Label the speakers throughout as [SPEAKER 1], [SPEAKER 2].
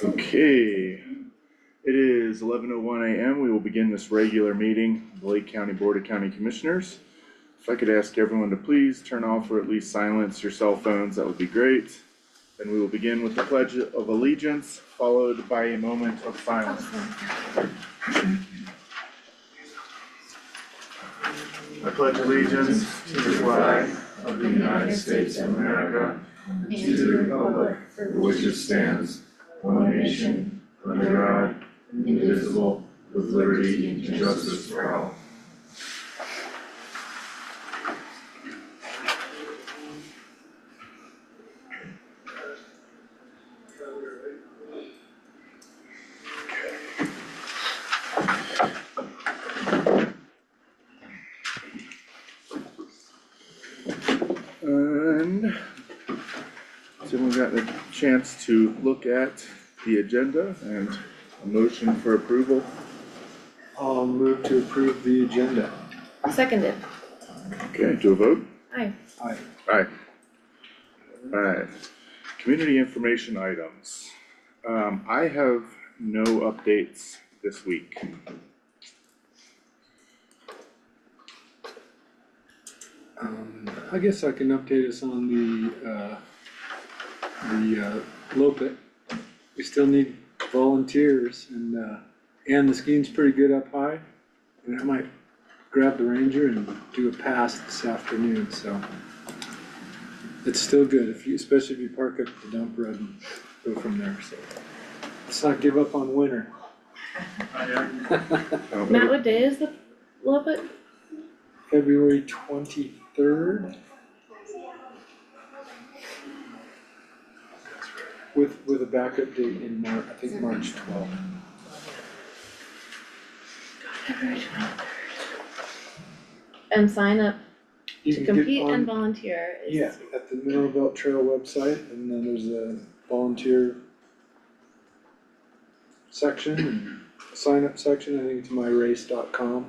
[SPEAKER 1] Okay, it is 11:01 a.m. We will begin this regular meeting of the Lake County Board of County Commissioners. If I could ask everyone to please turn off or at least silence your cell phones, that would be great. Then we will begin with the Pledge of Allegiance, followed by a moment of silence. I pledge allegiance to the flag of the United States of America and to the republic for which it stands, one nation, under God, indivisible, with liberty and justice for all. And has everyone gotten a chance to look at the agenda and a motion for approval?
[SPEAKER 2] I'll move to approve the agenda.
[SPEAKER 3] Seconded.
[SPEAKER 1] Okay, do a vote?
[SPEAKER 3] Aye.
[SPEAKER 2] Aye.
[SPEAKER 1] Aye. Alright, community information items. I have no updates this week.
[SPEAKER 2] I guess I can update us on the Lopit. We still need volunteers and the skiing's pretty good up high. And I might grab the Ranger and do a pass this afternoon, so. It's still good, especially if you park up at the dump road and go from there, so. Let's not give up on winter.
[SPEAKER 3] Matt, what day is the Lopit?
[SPEAKER 2] February 23rd. With a backup date in March, I think March 12th.
[SPEAKER 3] February 23rd. And sign up
[SPEAKER 2] You
[SPEAKER 3] to
[SPEAKER 2] can get
[SPEAKER 3] compete
[SPEAKER 2] on-
[SPEAKER 3] and volunteer is.
[SPEAKER 2] Yeah, at the Mineral Belt Trail website, and then there's a volunteer section, and sign up section, I think it's myrace.com.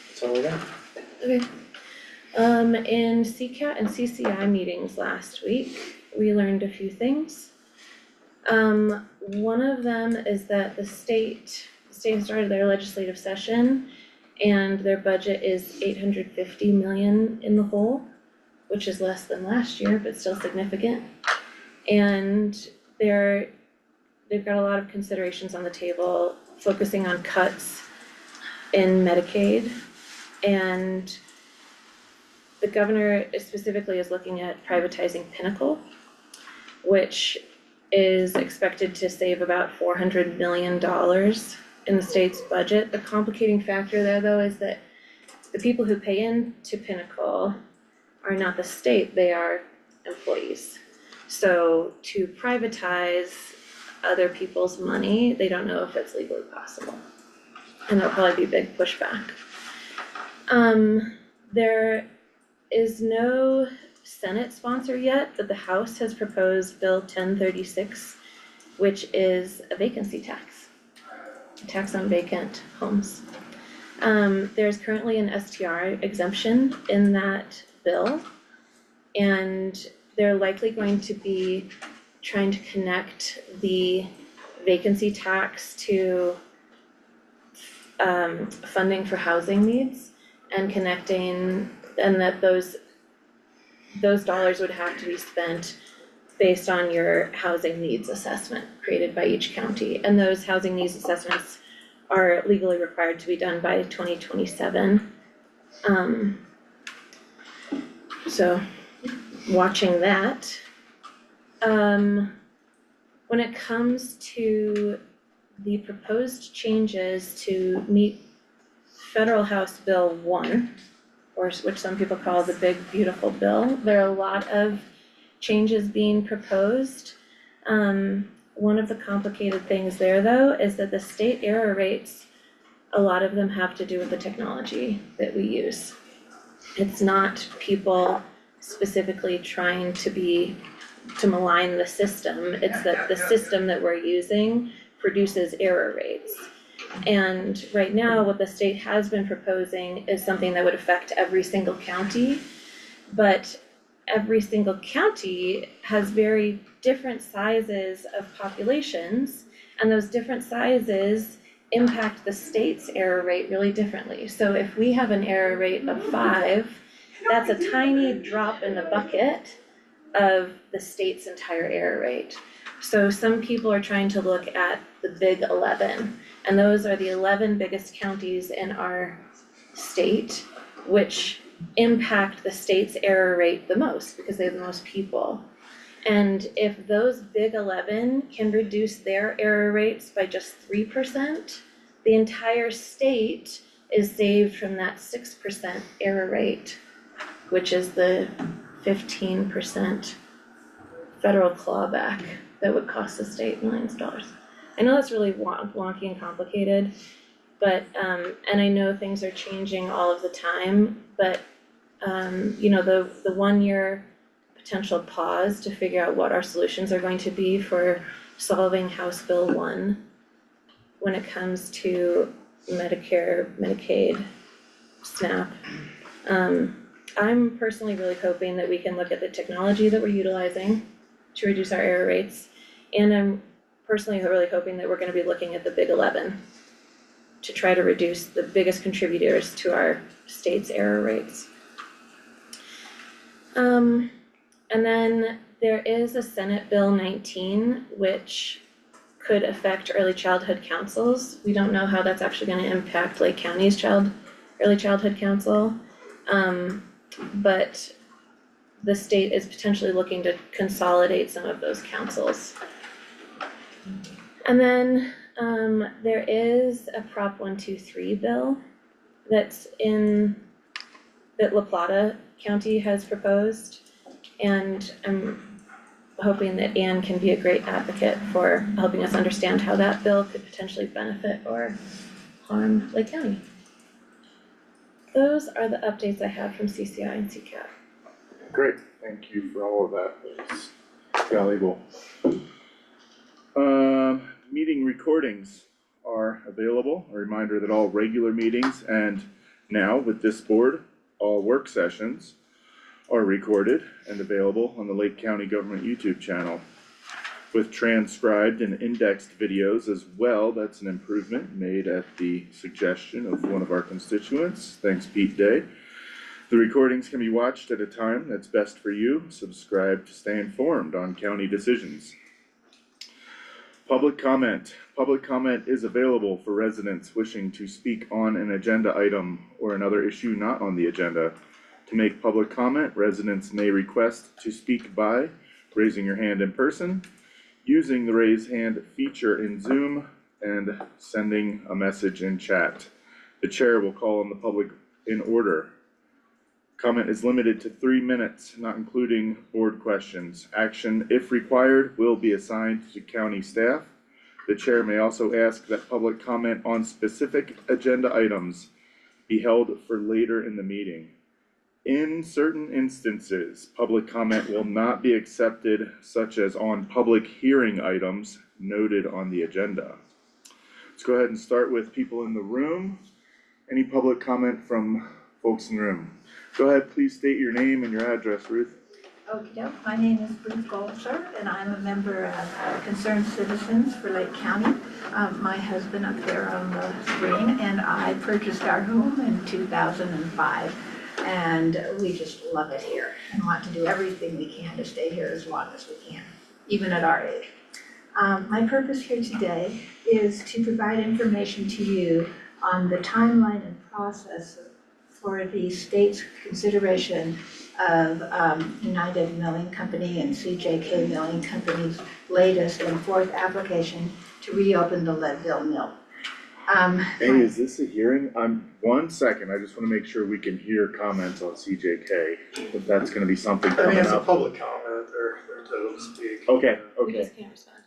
[SPEAKER 2] That's all I got.
[SPEAKER 3] Okay. In CCAT and CCI meetings last week, we learned a few things. One of them is that the state has started their legislative session and their budget is 850 million in the hole, which is less than last year, but still significant. And they've got a lot of considerations on the table, focusing on cuts in Medicaid. And the governor specifically is looking at privatizing Pinnacle, which is expected to save about $400 million in the state's budget. The complicating factor there, though, is that the people who pay into Pinnacle are not the state, they are employees. So to privatize other people's money, they don't know if it's legally possible. And there'll probably be a big pushback. There is no Senate sponsor yet, but the House has proposed Bill 1036, which is a vacancy tax. Tax on vacant homes. There's currently an STR exemption in that bill, and they're likely going to be trying to connect the vacancy tax to funding for housing needs and that those dollars would have to be spent based on your housing needs assessment created by each county. And those housing needs assessments are legally required to be done by 2027. So watching that. When it comes to the proposed changes to meet Federal House Bill 1, or which some people call the big beautiful bill, there are a lot of changes being proposed. One of the complicated things there, though, is that the state error rates, a lot of them have to do with the technology that we use. It's not people specifically trying to malign the system, it's that the system that we're using produces error rates. And right now, what the state has been proposing is something that would affect every single county, but every single county has very different sizes of populations, and those different sizes impact the state's error rate really differently. So if we have an error rate of 5, that's a tiny drop in the bucket of the state's entire error rate. So some people are trying to look at the big 11, and those are the 11 biggest counties in our state, which impact the state's error rate the most because they have the most people. And if those big 11 can reduce their error rates by just 3%, the entire state is saved from that 6% error rate, which is the 15% federal clawback that would cost the state millions of dollars. I know that's really wonky and complicated, but, and I know things are changing all of the time, but, you know, the 1-year potential pause to figure out what our solutions are going to be for solving House Bill 1 when it comes to Medicare, Medicaid, SNAP. I'm personally really hoping that we can look at the technology that we're utilizing to reduce our error rates. And I'm personally really hoping that we're gonna be looking at the big 11 to try to reduce the biggest contributors to our state's error rates. And then there is a Senate Bill 19, which could affect early childhood councils. We don't know how that's actually gonna impact Lake County's early childhood council. But the state is potentially looking to consolidate some of those councils. And then, there is a Prop 123 bill that La Plata County has proposed. And I'm hoping that Ann can be a great advocate for helping us understand how that bill could potentially benefit or harm Lake County. Those are the updates I have from CCI and CCAP.
[SPEAKER 1] Great, thank you for all of that, it's valuable. Meeting recordings are available. A reminder that all regular meetings and now with this board, all work sessions are recorded and available on the Lake County Government YouTube channel with transcribed and indexed videos as well. That's an improvement made at the suggestion of one of our constituents. Thanks, Pete Day. The recordings can be watched at a time that's best for you. Subscribe to stay informed on county decisions. Public comment. Public comment is available for residents wishing to speak on an agenda item or another issue not on the agenda. To make public comment, residents may request to speak by raising your hand in person, using the raise hand feature in Zoom, and sending a message in chat. The chair will call on the public in order. Comment is limited to 3 minutes, not including board questions. Action, if required, will be assigned to county staff. The chair may also ask that public comment on specific agenda items be held for later in the meeting. In certain instances, public comment will not be accepted, such as on public hearing items noted on the agenda. Let's go ahead and start with people in the room. Any public comment from folks in the room? Go ahead, please state your name and your address, Ruth.
[SPEAKER 4] Okay, my name is Ruth Goldsher, and I'm a member of Concerned Citizens for Lake County. My husband up there on the screen and I purchased our home in 2005, and we just love it here and want to do everything we can to stay here as long as we can, even at our age. My purpose here today is to provide information to you on the timeline and process for the state's consideration of United Milling Company and CJK Milling Company's latest and fourth application to reopen the Leadville Mill.
[SPEAKER 1] Hey, is this a hearing? 1 second, I just wanna make sure we can hear comments on CJK, if that's gonna be something
[SPEAKER 5] I mean,
[SPEAKER 1] coming
[SPEAKER 5] it's a
[SPEAKER 1] up.
[SPEAKER 5] public comment, they're entitled to speak.
[SPEAKER 1] Okay,
[SPEAKER 3] We
[SPEAKER 1] okay,
[SPEAKER 3] just can't respond.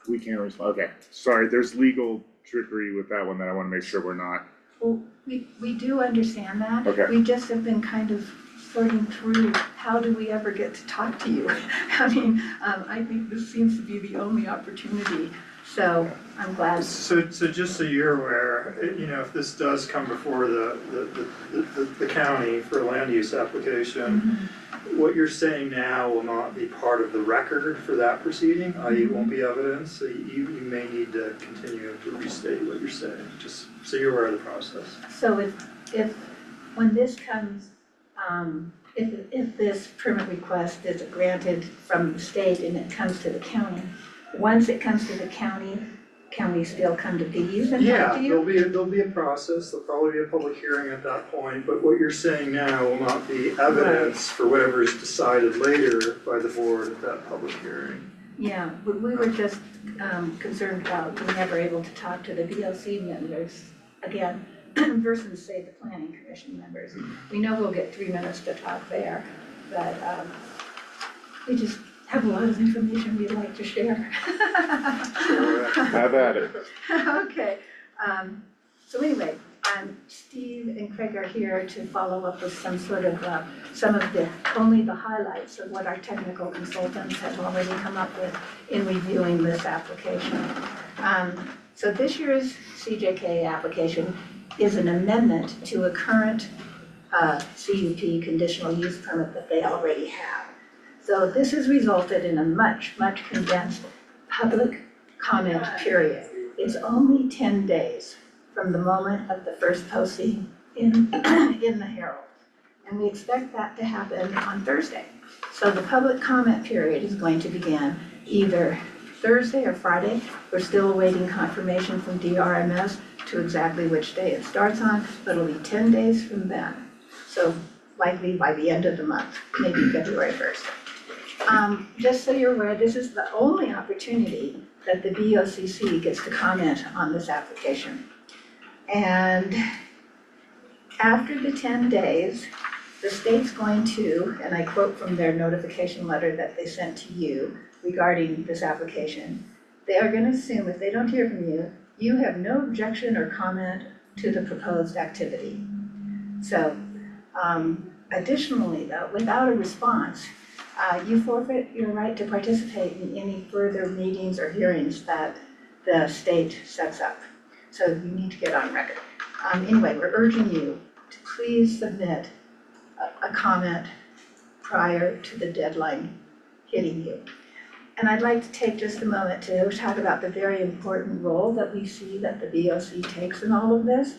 [SPEAKER 1] we can't respond, okay. Sorry, there's legal trickery with that one that I wanna make sure we're not.
[SPEAKER 4] Well, we do understand that.
[SPEAKER 1] Okay.
[SPEAKER 4] We just have been kind of sorting through, how do we ever get to talk to you? I mean, I think this seems to be the only opportunity So I'm glad.
[SPEAKER 5] So just so you're aware, if this does come before the county for a land use application, what you're saying now will not be part of the record for that proceeding, i.e. it won't be evidence, so you may need to continue to restate what you're saying, just so you're aware of the process.
[SPEAKER 4] So when this comes, if this permit request is granted from the state and it comes to the county, once it comes to the county, can we still come to these and talk to you?
[SPEAKER 5] There'll be a process, there'll probably be a public hearing at that point, but what you're saying now will not be evidence for whatever is decided later by the board at that public hearing.
[SPEAKER 4] Yeah, we were just concerned about being never able to talk to the BOC members again versus say the planning commission members. We know we'll get 3 minutes to talk there, but we just have a lot of information we'd like to share.
[SPEAKER 1] Have at it.
[SPEAKER 4] Okay, so anyway, Steve and Craig are here to follow up with some sort of, only the highlights of what our technical consultants have already come up with in reviewing this application. So this year's CJK application is an amendment to a current CUP conditional use permit that they already have. So this has resulted in a much condensed public comment period. It's only 10 days from the moment of the first posting in the Herald. And we expect that to happen on Thursday. So the public comment period is going to begin either Thursday or Friday. We're still awaiting confirmation from DRMS to exactly which day it starts on, but it'll be 10 days from then. So likely by the end of the month, maybe February 1st. Just so you're aware, this is the only opportunity that the BOCC gets to comment on this application. And after the 10 days, the state's going to, and I quote from their notification letter that they sent to you regarding this application, they are going to assume if they don't hear from you, you have no objection or comment to the proposed activity. So additionally though, without a response, you forfeit your right to participate in any further meetings or hearings that the state sets up. So you need to get on record. Anyway, we're urging you to please submit a comment prior to the deadline hitting you. And I'd like to take just a moment to talk about the very important role that we see that the BOC takes in all of this.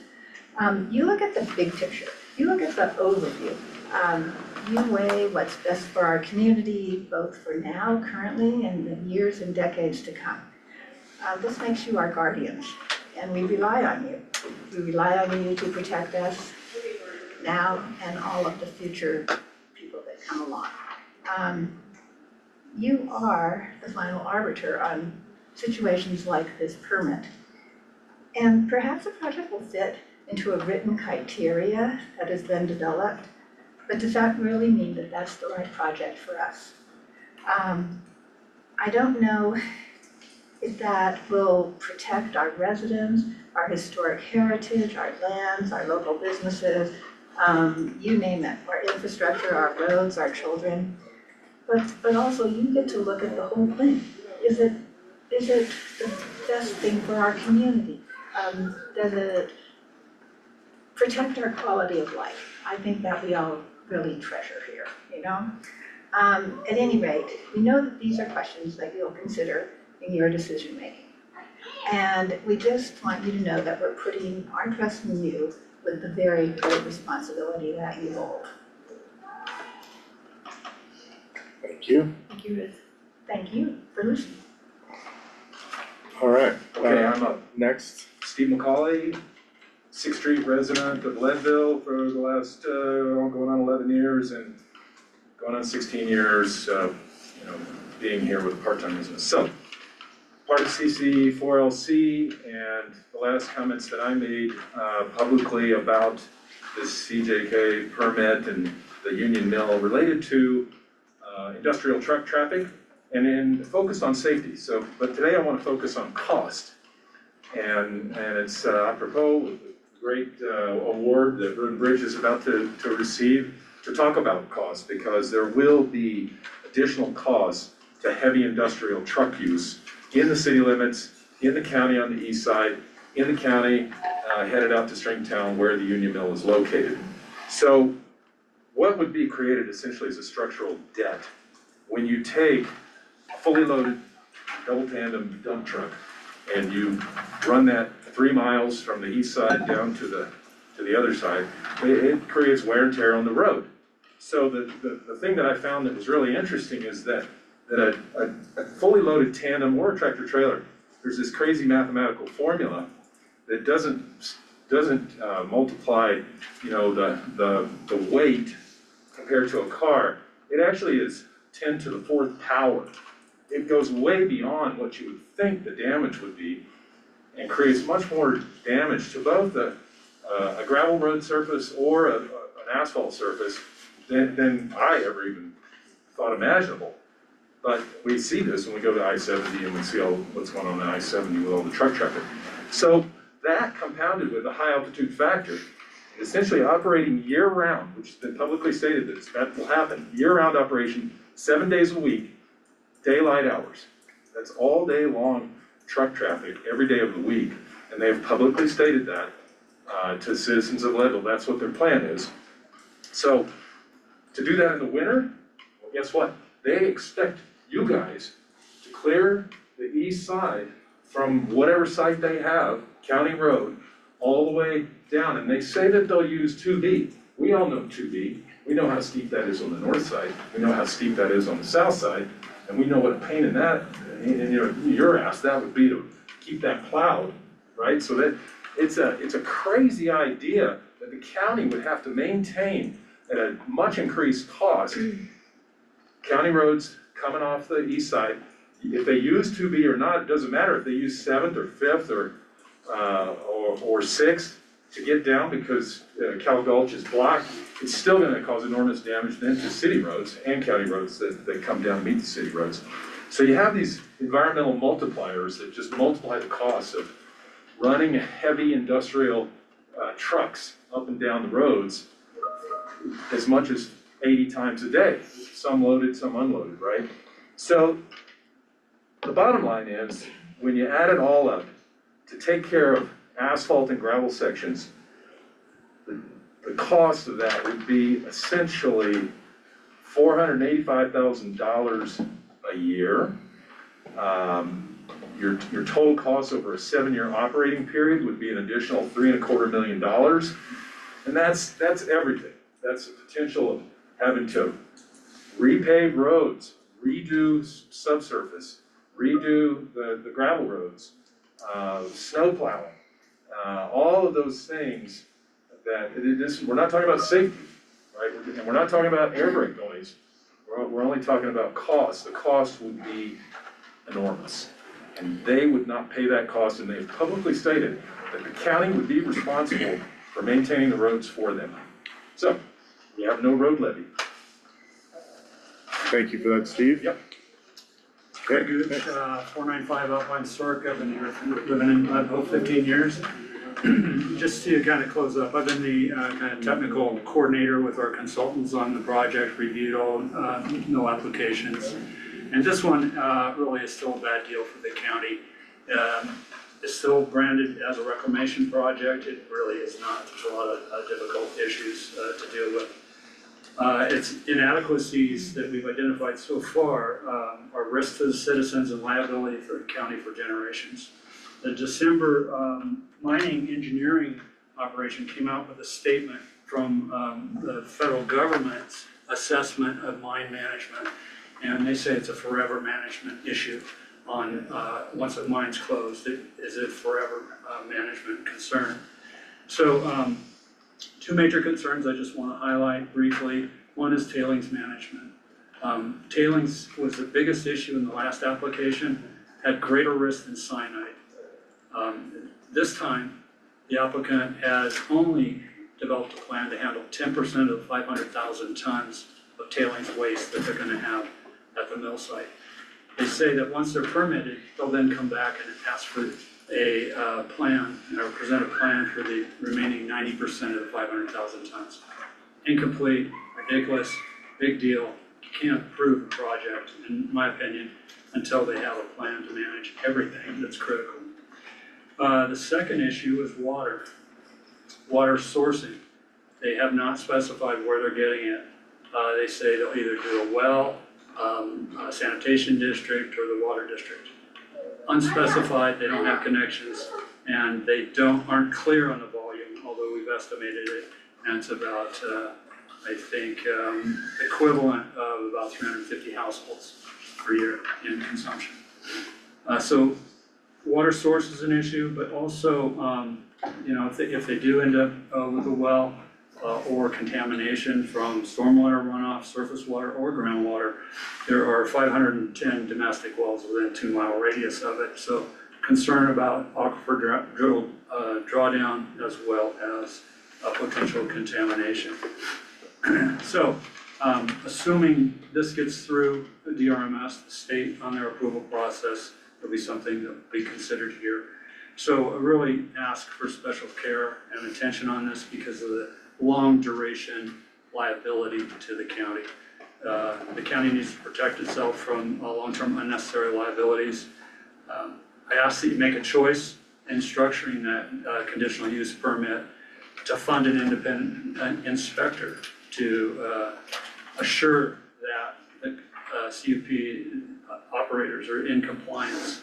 [SPEAKER 4] You look at the big picture, you look at the overview. You weigh what's best for our community, both for now, currently, and the years and decades to come. This makes you our guardians, and we rely on you. We rely on you to protect us now and all of the future people that come along. You are the final arbiter on situations like this permit. And perhaps the project will fit into a written criteria that has been developed, but does that really mean that that's the right project for us? I don't know if that will protect our residents, our historic heritage, our lands, our local businesses, you name it, our infrastructure, our roads, our children. But also you get to look at the whole thing. Is it the best thing for our community? Does it protect our quality of life? I think that we all really treasure here, you know? At any rate, we know that these are questions that you'll consider in your decision making. And we just want you to know that we're putting our trust in you with the very great responsibility that you hold.
[SPEAKER 1] Thank you.
[SPEAKER 3] Thank you, Ruth.
[SPEAKER 4] Thank you for listening.
[SPEAKER 1] All right,
[SPEAKER 6] Okay, I'm up.
[SPEAKER 1] next.
[SPEAKER 6] Steve McCauley, 6th Street resident of Leadville for the last, going on 11 years and going on 16 years, being here with a part-time business. So, part of CC4LC, and the last comments that I made publicly about this CJK permit and the Union Mill related to industrial truck traffic and then focused on safety. So, but today I want to focus on cost. And it's apropos, great award that Road and Bridge is about to receive to talk about cost, because there will be additional costs to heavy industrial truck use in the city limits in the county on the east side, in the county, headed out to Stringtown where the Union Mill is located. So what would be created essentially is a structural debt. When you take a fully loaded double tandem dump truck and you run that 3 miles from the east side down to the other side, it creates wear and tear on the road. So the thing that I found that was really interesting is that a fully loaded tandem or a tractor trailer, there's this crazy mathematical formula that doesn't multiply, you know, the weight compared to a car. It actually is 10 to the 4th power. It goes way beyond what you would think the damage would be and creates much more damage to both a gravel road surface or an asphalt surface than I ever even thought imaginable. But we see this when we go to I-70 and we see all what's going on I-70 with all the truck traffic. So that compounded with a high altitude factor, essentially operating year-round, which has been publicly stated that will happen, year-round operation, 7 days a week, daylight hours. That's all day long truck traffic every day of the week, and they have publicly stated that to citizens of Leadville. That's what their plan is. So to do that in the winter, well, guess what? They expect you guys to clear the east side from whatever site they have, county road, all the way down, and they say that they'll use 2B. We all know 2B. We know how steep that is on the north side. We know how steep that is on the south side, and we know what a pain in that, and you know, your ass that would be to keep that plowed, right? So that it's a crazy idea that the county would have to maintain at a much increased cost. County roads coming off the east side, if they use 2B or not, it doesn't matter if they use 7th or 5th or 6th to get down because Cal Gulch is blocked, it's still gonna cause enormous damage then to city roads and county roads that come down to meet the city roads. So you have these environmental multipliers that just multiply the cost of running heavy industrial trucks up and down the roads as much as 80 times a day, some loaded, some unloaded, right? So the bottom line is, when you add it all up, to take care of asphalt and gravel sections, the cost of that would be essentially $485,000 a year. Your total cost over a 7-year operating period would be an additional $3.25 million. And that's everything. That's the potential of having to repave roads, redo subsurface, redo the gravel roads, snow plowing, all of those things that we're not talking about safety, right? And we're not talking about air brake noise. We're only talking about cost. The cost would be enormous. And they would not pay that cost, and they've publicly stated that the county would be responsible for maintaining the roads for them. So, we have no road levy.
[SPEAKER 1] Thank you for that, Steve.
[SPEAKER 6] Yep.
[SPEAKER 1] Okay.
[SPEAKER 7] Gooch, 495 Alpine Stork. I've been here, living in Leadville 15 years. Just to kind of close up, I've been the kind of technical coordinator with our consultants on the project, reviewed all, no applications. And this one really is still a bad deal for the county. It's still branded as a reclamation project. It really is not. There's a lot of difficult issues to deal with. Its inadequacies that we've identified so far are risk to the citizens and liability for the county for generations. The December mining engineering operation came out with a statement from the federal government's assessment of mine management. And they say it's a forever management issue on, once a mine's closed, it is a forever management concern. So, two major concerns I just want to highlight briefly. One is tailings management. Tailings was the biggest issue in the last application, had greater risk than cyanide. This time, the applicant has only developed a plan to handle 10% of the 500,000 tons of tailings waste that they're going to have at the mill site. They say that once they're permitted, they'll then come back and ask for a plan, or present a plan for the remaining 90% of the 500,000 tons. Incomplete, ridiculous, big deal. You can't approve a project, in my opinion, until they have a plan to manage everything that's critical. The second issue is water sourcing. They have not specified where they're getting it. They say they'll either do a well, a sanitation district, or the water district. Unspecified, they don't have connections, and they aren't clear on the volume, although we've estimated it, and it's about, I think, equivalent of about 350 households per year in consumption. So water source is an issue, but also, if they do end up with a well or contamination from stormwater runoff, surface water, or groundwater, there are 510 domestic wells within a 2-mile radius of it. So concern about aquifer drawdown as well as potential contamination. So, assuming this gets through the DRMS, the state on their approval process, there'll be something that will be considered here. So I really ask for special care and attention on this because of the long duration liability to the county. The county needs to protect itself from long-term unnecessary liabilities. I ask that you make a choice in structuring that conditional use permit to fund an independent inspector to assure that the CUP operators are in compliance.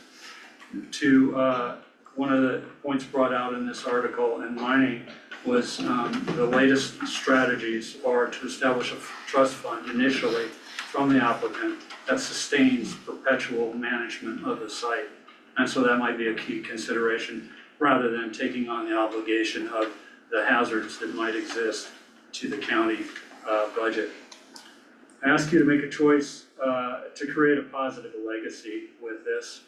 [SPEAKER 7] One of the points brought out in this article in mining was the latest strategies are to establish a trust fund initially from the applicant that sustains perpetual management of the site. And so that might be a key consideration rather than taking on the obligation of the hazards that might exist to the county budget. I ask you to make a choice to create a positive legacy with this.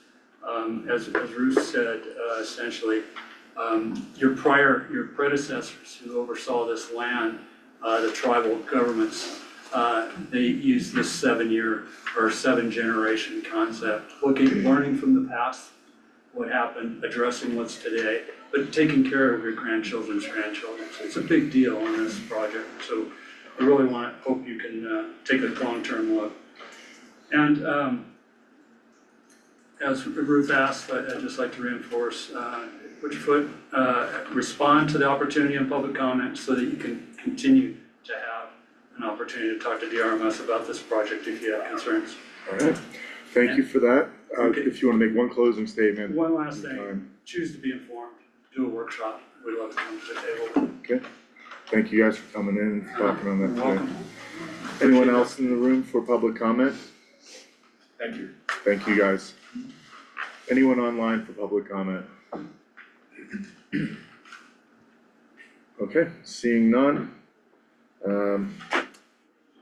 [SPEAKER 7] As Ruth said, essentially, your predecessors who oversaw this land, the tribal governments, they used this 7-generation concept, learning from the past, what happened, addressing what's today, but taking care of your grandchildren's grandchildren. So it's a big deal on this project. So I really hope you can take a long-term look. And as Ruth asked, I'd just like to reinforce, respond to the opportunity in public comment so that you can continue to have an opportunity to talk to DRMS about this project if you have concerns.
[SPEAKER 1] All right, thank you for that.
[SPEAKER 7] Okay.
[SPEAKER 1] If you want to make one closing statement.
[SPEAKER 7] One last thing, choose to be informed, do a workshop, we'd love to come to the table.
[SPEAKER 1] Okay, thank you guys for coming in and talking on that
[SPEAKER 7] You're
[SPEAKER 1] today.
[SPEAKER 7] welcome.
[SPEAKER 1] Anyone else in the room for public comment?
[SPEAKER 6] Thank you.
[SPEAKER 1] Thank you, guys. Anyone online for public comment? Okay, seeing none. We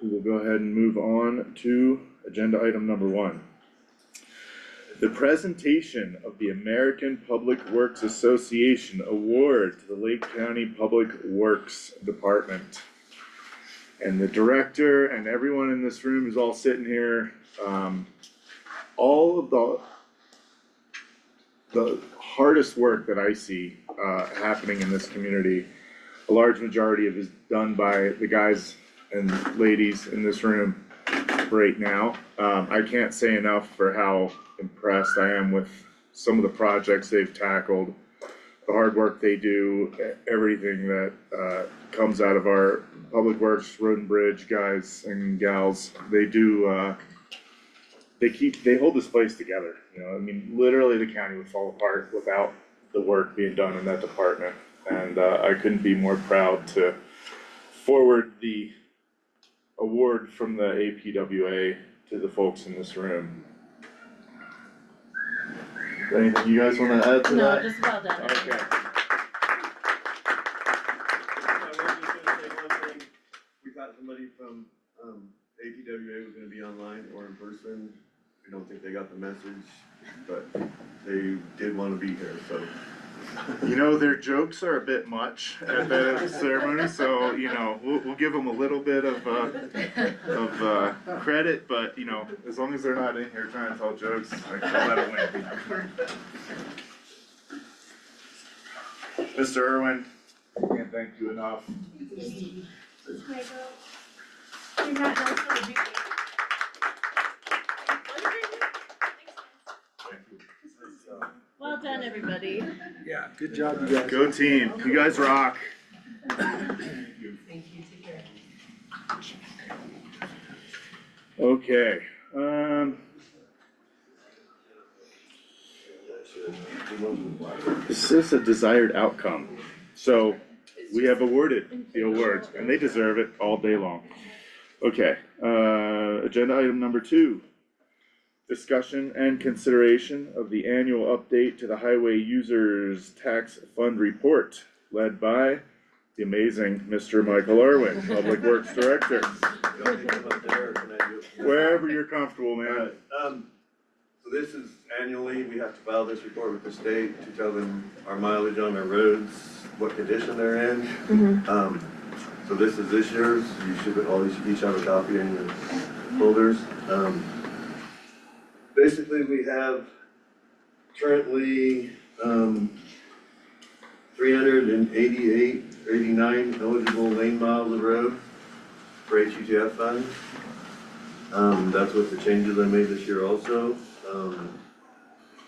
[SPEAKER 1] will go ahead and move on to agenda item number 1. The presentation of the American Public Works Association Award to the Lake County Public Works Department. And the director and everyone in this room is all sitting here. All of the hardest work that I see happening in this community, a large majority of it is done by the guys and ladies in this room right now. I can't say enough for how impressed I am with some of the projects they've tackled, the hard work they do, everything that comes out of our public works, road and bridge guys and gals. They do, they hold this place together, you know, I mean, literally the county would fall apart without the work being done in that department. And I couldn't be more proud to forward the award from the APWA to the folks in this room. Anything you guys wanna add to
[SPEAKER 3] No,
[SPEAKER 1] that?
[SPEAKER 3] just well done.
[SPEAKER 1] Okay.
[SPEAKER 8] I was just gonna say one thing, we thought somebody from APWA was gonna be online or in person. I don't think they got the message, but they did wanna be here, so.
[SPEAKER 1] You know, their jokes are a bit much at that ceremony, so, you know, we'll give them a little bit of credit, but, you know, as long as they're not in here trying to tell jokes, I'll let it win. Mr. Irwin, I can't thank you enough.
[SPEAKER 3] done, everybody.
[SPEAKER 2] Yeah, good job, you guys.
[SPEAKER 1] Go team, you guys rock.
[SPEAKER 9] Thank you, take care.
[SPEAKER 1] Okay, this is a desired outcome. So we have awarded the award and they deserve it all day long. Okay, agenda item number 2. Discussion and consideration of the annual update to the Highway Users Tax Fund Report, led by the amazing Mr. Michael Irwin, Public Works Director. Wherever you're comfortable, man.
[SPEAKER 8] Alright, so this is annually, we have to file this report with the state to tell them our mileage on our roads, what condition they're in. So this is this year's, you should each have a copy in your folders. Basically, we have currently 388 or 89 eligible lane miles of road for HUTF funds. That's with the changes I made this year also.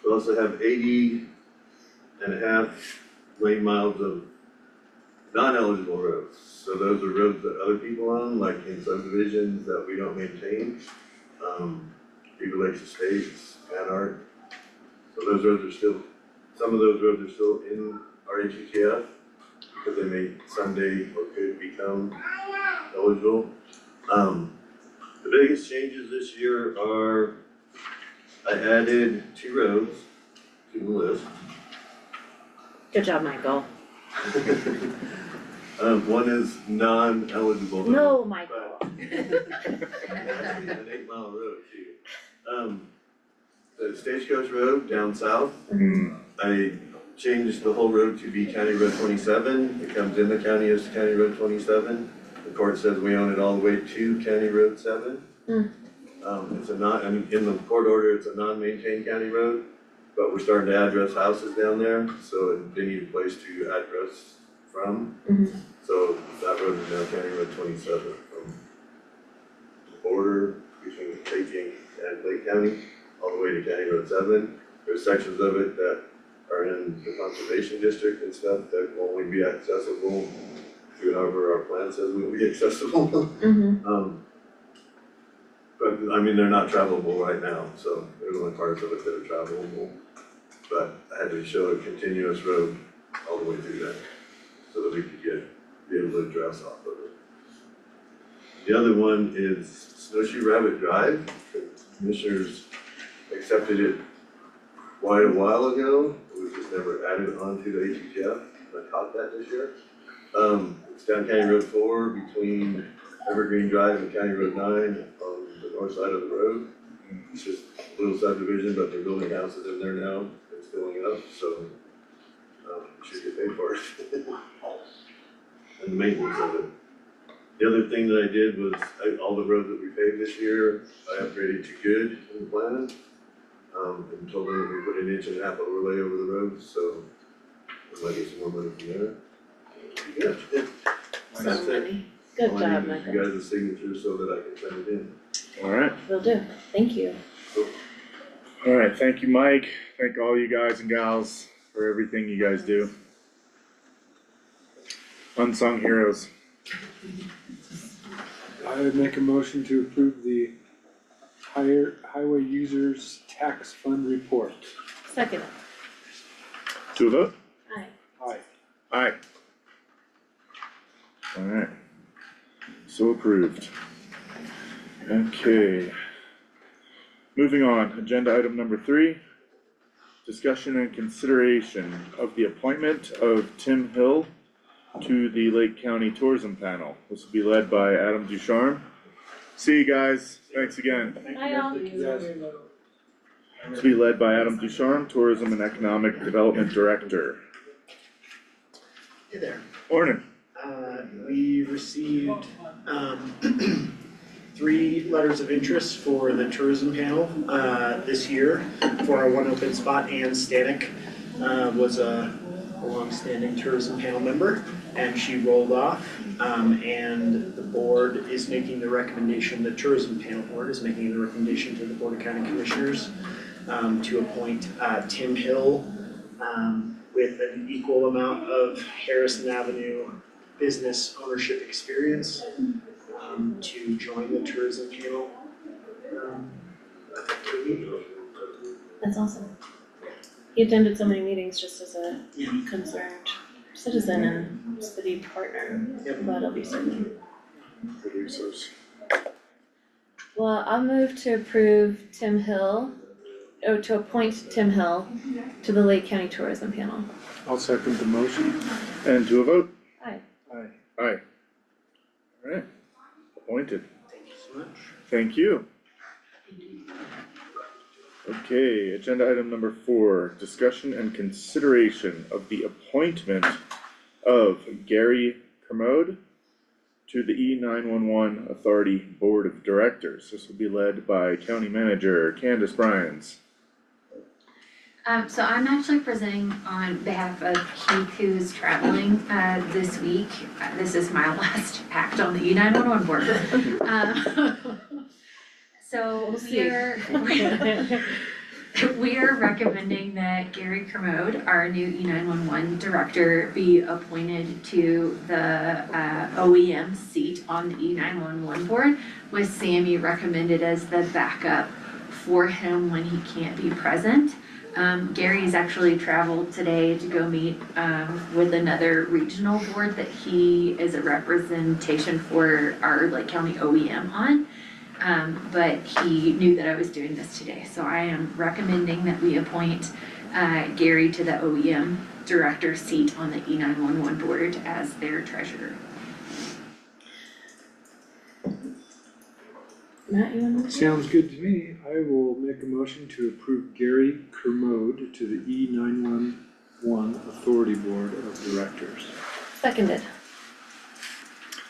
[SPEAKER 8] We also have 80.5 lane miles of non-eligible roads. So those are roads that other people own, like in subdivisions that we don't maintain. Beaver Lakes Estates, Van Art. So those roads are still, some of those roads are still in our HUTF because they may someday or could become eligible. The biggest changes this year are I added 2 roads to the list.
[SPEAKER 3] Good job, Michael.
[SPEAKER 8] One is non-eligible.
[SPEAKER 3] No, Michael.
[SPEAKER 8] Actually, an 8-mile road too. The Stagecoach Road down south, I changed the whole road to be County Road 27. It comes in the county as County Road 27. The court says we own it all the way to County Road 7. It's a in the court order, it's a non-maintained county road, but we're starting to address houses down there, so they need a place to address from. So that road is now County Road 27 from the border between Taking and Lake County, all the way to County Road 7. There's sections of it that are in the conservation district and stuff that will only be accessible through however our plan says will be accessible. But I mean, they're not travelable right now, so there's only parts of it that are travelable. But I had to show a continuous road all the way through there so that we could be able to address off of it. The other one is Snowshoe Rabbit Drive. The commissioners accepted it quite a while ago. It was just never added onto the HUTF. I caught that this year. It's down County Road 4 between Evergreen Drive and County Road 9 on the north side of the road. It's just a little subdivision, but they're building houses in there now. It's filling up, so should get paid for it. And the maintenance of it. The other thing that I did was, all the roads that we paved this year, I upgraded to good in the plan. And told them we put an 1.5 inch overlay over the roads, so I might get some more money from there. Yeah. That's it.
[SPEAKER 3] Good
[SPEAKER 8] All I
[SPEAKER 3] job,
[SPEAKER 8] need is
[SPEAKER 3] Michael.
[SPEAKER 8] you guys' signature so that I can send it in.
[SPEAKER 1] Alright,
[SPEAKER 3] Will do. Thank you.
[SPEAKER 1] alright, thank you, Mike. Thank all you guys and gals for everything you guys do. Unsung heroes.
[SPEAKER 2] I would make a motion to approve the Highway Users Tax Fund Report.
[SPEAKER 3] Second.
[SPEAKER 1] To a vote?
[SPEAKER 3] Aye.
[SPEAKER 2] Aye.
[SPEAKER 1] Aye. Alright, so approved. Okay. Moving on, agenda item number 3. Discussion and consideration of the appointment of Tim Hill to the Lake County Tourism Panel. This will be led by Adam Ducharme. See you guys, thanks again.
[SPEAKER 3] Hi all.
[SPEAKER 1] This will be led by Adam Ducharme, Tourism and Economic Development Director.
[SPEAKER 10] Hey there.
[SPEAKER 1] Morning.
[SPEAKER 10] We received 3 letters of interest for the tourism panel this year for our one open spot. Ann Stanek was a long-standing tourism panel member, and she rolled off. And the board is making the recommendation, the tourism panel board is making the recommendation to the Board of County Commissioners to appoint Tim Hill with an equal amount of Harrison Avenue business ownership experience, to join the tourism panel.
[SPEAKER 3] That's awesome. He attended so many meetings just as a
[SPEAKER 10] Yeah.
[SPEAKER 3] concerned citizen and city partner.
[SPEAKER 10] Yep.
[SPEAKER 3] I'm glad he'll be serving.
[SPEAKER 1] Good resource.
[SPEAKER 3] Well, I'll move to approve to appoint Tim Hill to the Lake County Tourism Panel.
[SPEAKER 2] I'll second the motion.
[SPEAKER 1] And to a vote?
[SPEAKER 3] Aye.
[SPEAKER 2] Aye.
[SPEAKER 1] Aye. Alright, appointed.
[SPEAKER 10] Thank you so much.
[SPEAKER 1] Thank you. Okay, agenda item number 4, discussion and consideration of the appointment of Gary Curmode to the E911 Authority Board of Directors. This will be led by County Manager Candace Bryans.
[SPEAKER 11] So I'm actually presenting on behalf of Keith, who's traveling, this week. This is my last act on the E911 board. So we are recommending that Gary Curmode, our new E911 director, be appointed to the OEM seat on the E911 board, with Sammy recommended as the backup for him when he can't be present. Gary's actually traveled today to go meet with another regional board that he is a representation for our Lake County OEM on. But he knew that I was doing this today, so I am recommending that we appoint Gary to the OEM director seat on the E911 board as their treasurer.
[SPEAKER 3] Matt, you wanna?
[SPEAKER 2] Sounds good to me. I will make a motion to approve Gary Curmode to the E911 Authority Board of Directors.
[SPEAKER 3] Seconded.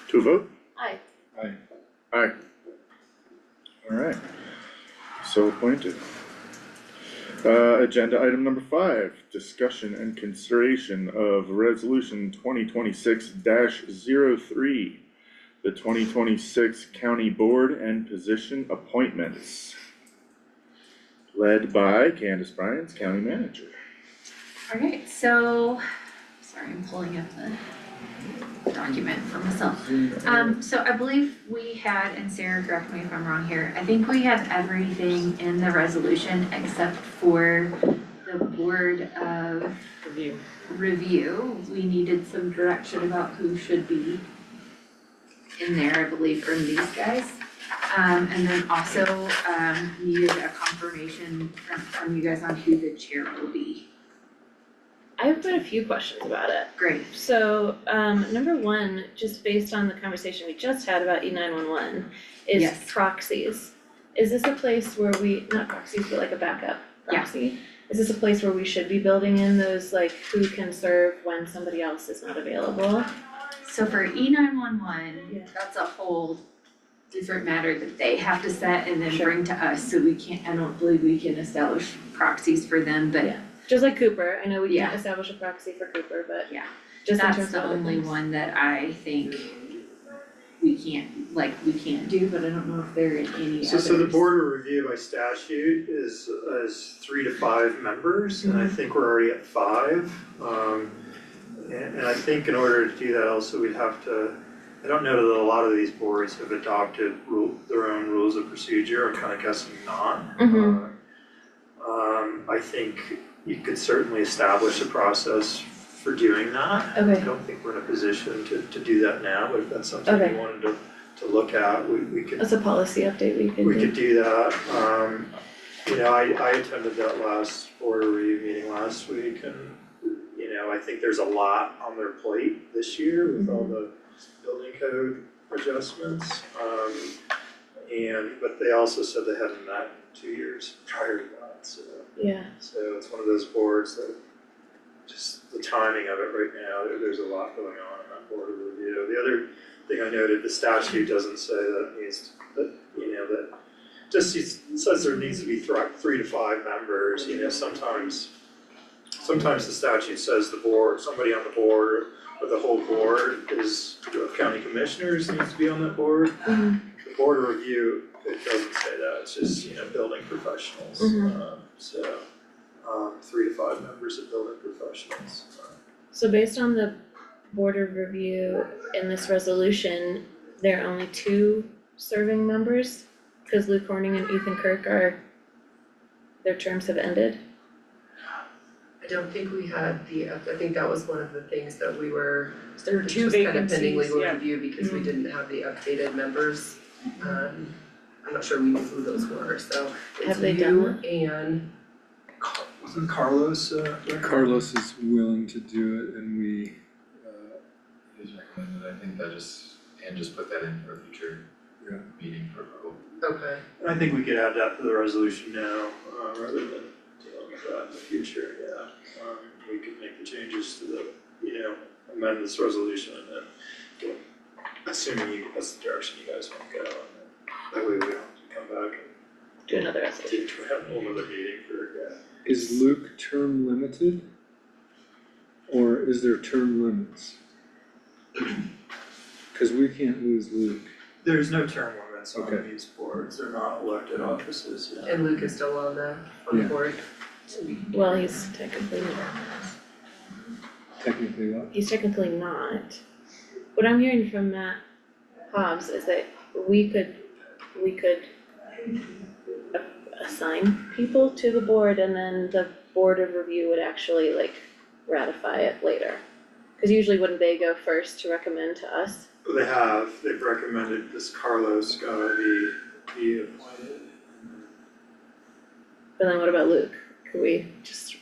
[SPEAKER 1] To a vote?
[SPEAKER 3] Aye.
[SPEAKER 2] Aye.
[SPEAKER 1] Aye. Alright, so appointed. Agenda item number 5, discussion and consideration of resolution 2026-03, the 2026 county board and position appointments. Led by Candace Bryans, county manager.
[SPEAKER 11] Alright, so, sorry, I'm pulling up the document for myself. So I believe we had, and Sarah, correct me if I'm wrong here, I think we have everything in the resolution except for the board of review. We needed some direction about who should be in there, I believe, from these guys. And then also, needed a confirmation from you guys on who the chair will be.
[SPEAKER 3] I've got a few questions about it.
[SPEAKER 11] Great.
[SPEAKER 3] So, number one, just based on the conversation we just had about E911, is
[SPEAKER 11] Yes.
[SPEAKER 3] proxies. Is this a place where not proxies, but like a backup proxy? Is this a place where we should be building in those, like, who can serve when somebody else is not available?
[SPEAKER 11] So for E911,
[SPEAKER 3] Yeah.
[SPEAKER 11] that's a whole different matter that they have to set and then
[SPEAKER 3] Sure.
[SPEAKER 11] bring to us, so we can't, I don't believe we can establish proxies for them, but
[SPEAKER 3] Yeah. Just like Cooper, I know we can't
[SPEAKER 11] Yeah.
[SPEAKER 3] establish a proxy for Cooper, but
[SPEAKER 11] Yeah.
[SPEAKER 3] just in terms
[SPEAKER 11] that's
[SPEAKER 3] of
[SPEAKER 11] the
[SPEAKER 3] other
[SPEAKER 11] only
[SPEAKER 3] things.
[SPEAKER 11] one that I think we can't do, but I don't know if there are any others.
[SPEAKER 5] So the board of review by statute is 3 to 5 members, and I think we're already at 5. And I think in order to do that also, we'd have to, I don't know that a lot of these boards have adopted their own rules of procedure, I'm kinda guessing not.
[SPEAKER 3] Mhm.
[SPEAKER 5] I think you could certainly establish a process for doing that. I
[SPEAKER 3] Okay,
[SPEAKER 5] don't think we're in a position to do that now, but if that's something
[SPEAKER 3] Okay.
[SPEAKER 5] you wanted to look at, we could
[SPEAKER 3] that's a policy update we could
[SPEAKER 5] we
[SPEAKER 3] do.
[SPEAKER 5] could do that. You know, I attended that last board review meeting last week, and, you know, I think there's a lot on their plate this year with all the building code adjustments. But they also said they hadn't met 2 years prior to that, so it's one of those boards that just the timing of it right now, there's a lot going on in that board of review. The other thing I noted, the statute doesn't say that it needs, that just says there needs to be 3 to 5 members, you know, sometimes the statute says the board, somebody on the board, or the whole board is, of county commissioners needs to be on that board.
[SPEAKER 3] Mhm.
[SPEAKER 5] The board of review, it doesn't say that, it's just, you know, building professionals,
[SPEAKER 3] Mhm.
[SPEAKER 5] 3 to 5 members of building professionals.
[SPEAKER 3] So based on the board of review in this resolution, there are only 2 serving members? Cause Luke Horning and Ethan Kirk their terms have ended?
[SPEAKER 9] I don't think we had I think that was one of the things that we were,
[SPEAKER 12] There were two
[SPEAKER 9] just kind of pending
[SPEAKER 12] vacancies,
[SPEAKER 9] legal
[SPEAKER 12] yeah.
[SPEAKER 9] review because we didn't have the updated members. I'm not sure we knew who those were, so it's
[SPEAKER 3] Have they done
[SPEAKER 9] you and
[SPEAKER 5] Wasn't Carlos,
[SPEAKER 2] Carlos is willing to do it and we,
[SPEAKER 13] It is recommended, I think just put that in for a future
[SPEAKER 2] Yeah.
[SPEAKER 13] meeting for approval.
[SPEAKER 9] okay.
[SPEAKER 5] And I think we could add that to the resolution now, rather than dealing with that in the future, yeah. We could make the changes to the, amend this resolution and then, assuming that's the direction you guys want to go. And then that way we don't have to come back
[SPEAKER 3] Do another
[SPEAKER 5] and
[SPEAKER 3] resolution.
[SPEAKER 5] have a whole nother meeting for,
[SPEAKER 2] is Luke term limited? Or is there term limits? Cause we can't lose Luke.
[SPEAKER 5] There's no term limits on
[SPEAKER 2] Okay.
[SPEAKER 5] these boards, they're not elected offices, yeah.
[SPEAKER 9] And Luke is still on the
[SPEAKER 2] Yeah.
[SPEAKER 9] board.
[SPEAKER 3] Well, he's technically not. What I'm hearing from Matt Hobbs is that we could assign people to the board and then the board of review would actually like ratify it later. Cause usually wouldn't they go first to recommend to us?
[SPEAKER 5] They've recommended this Carlos guy be appointed.
[SPEAKER 3] But then what about Luke? Could we just,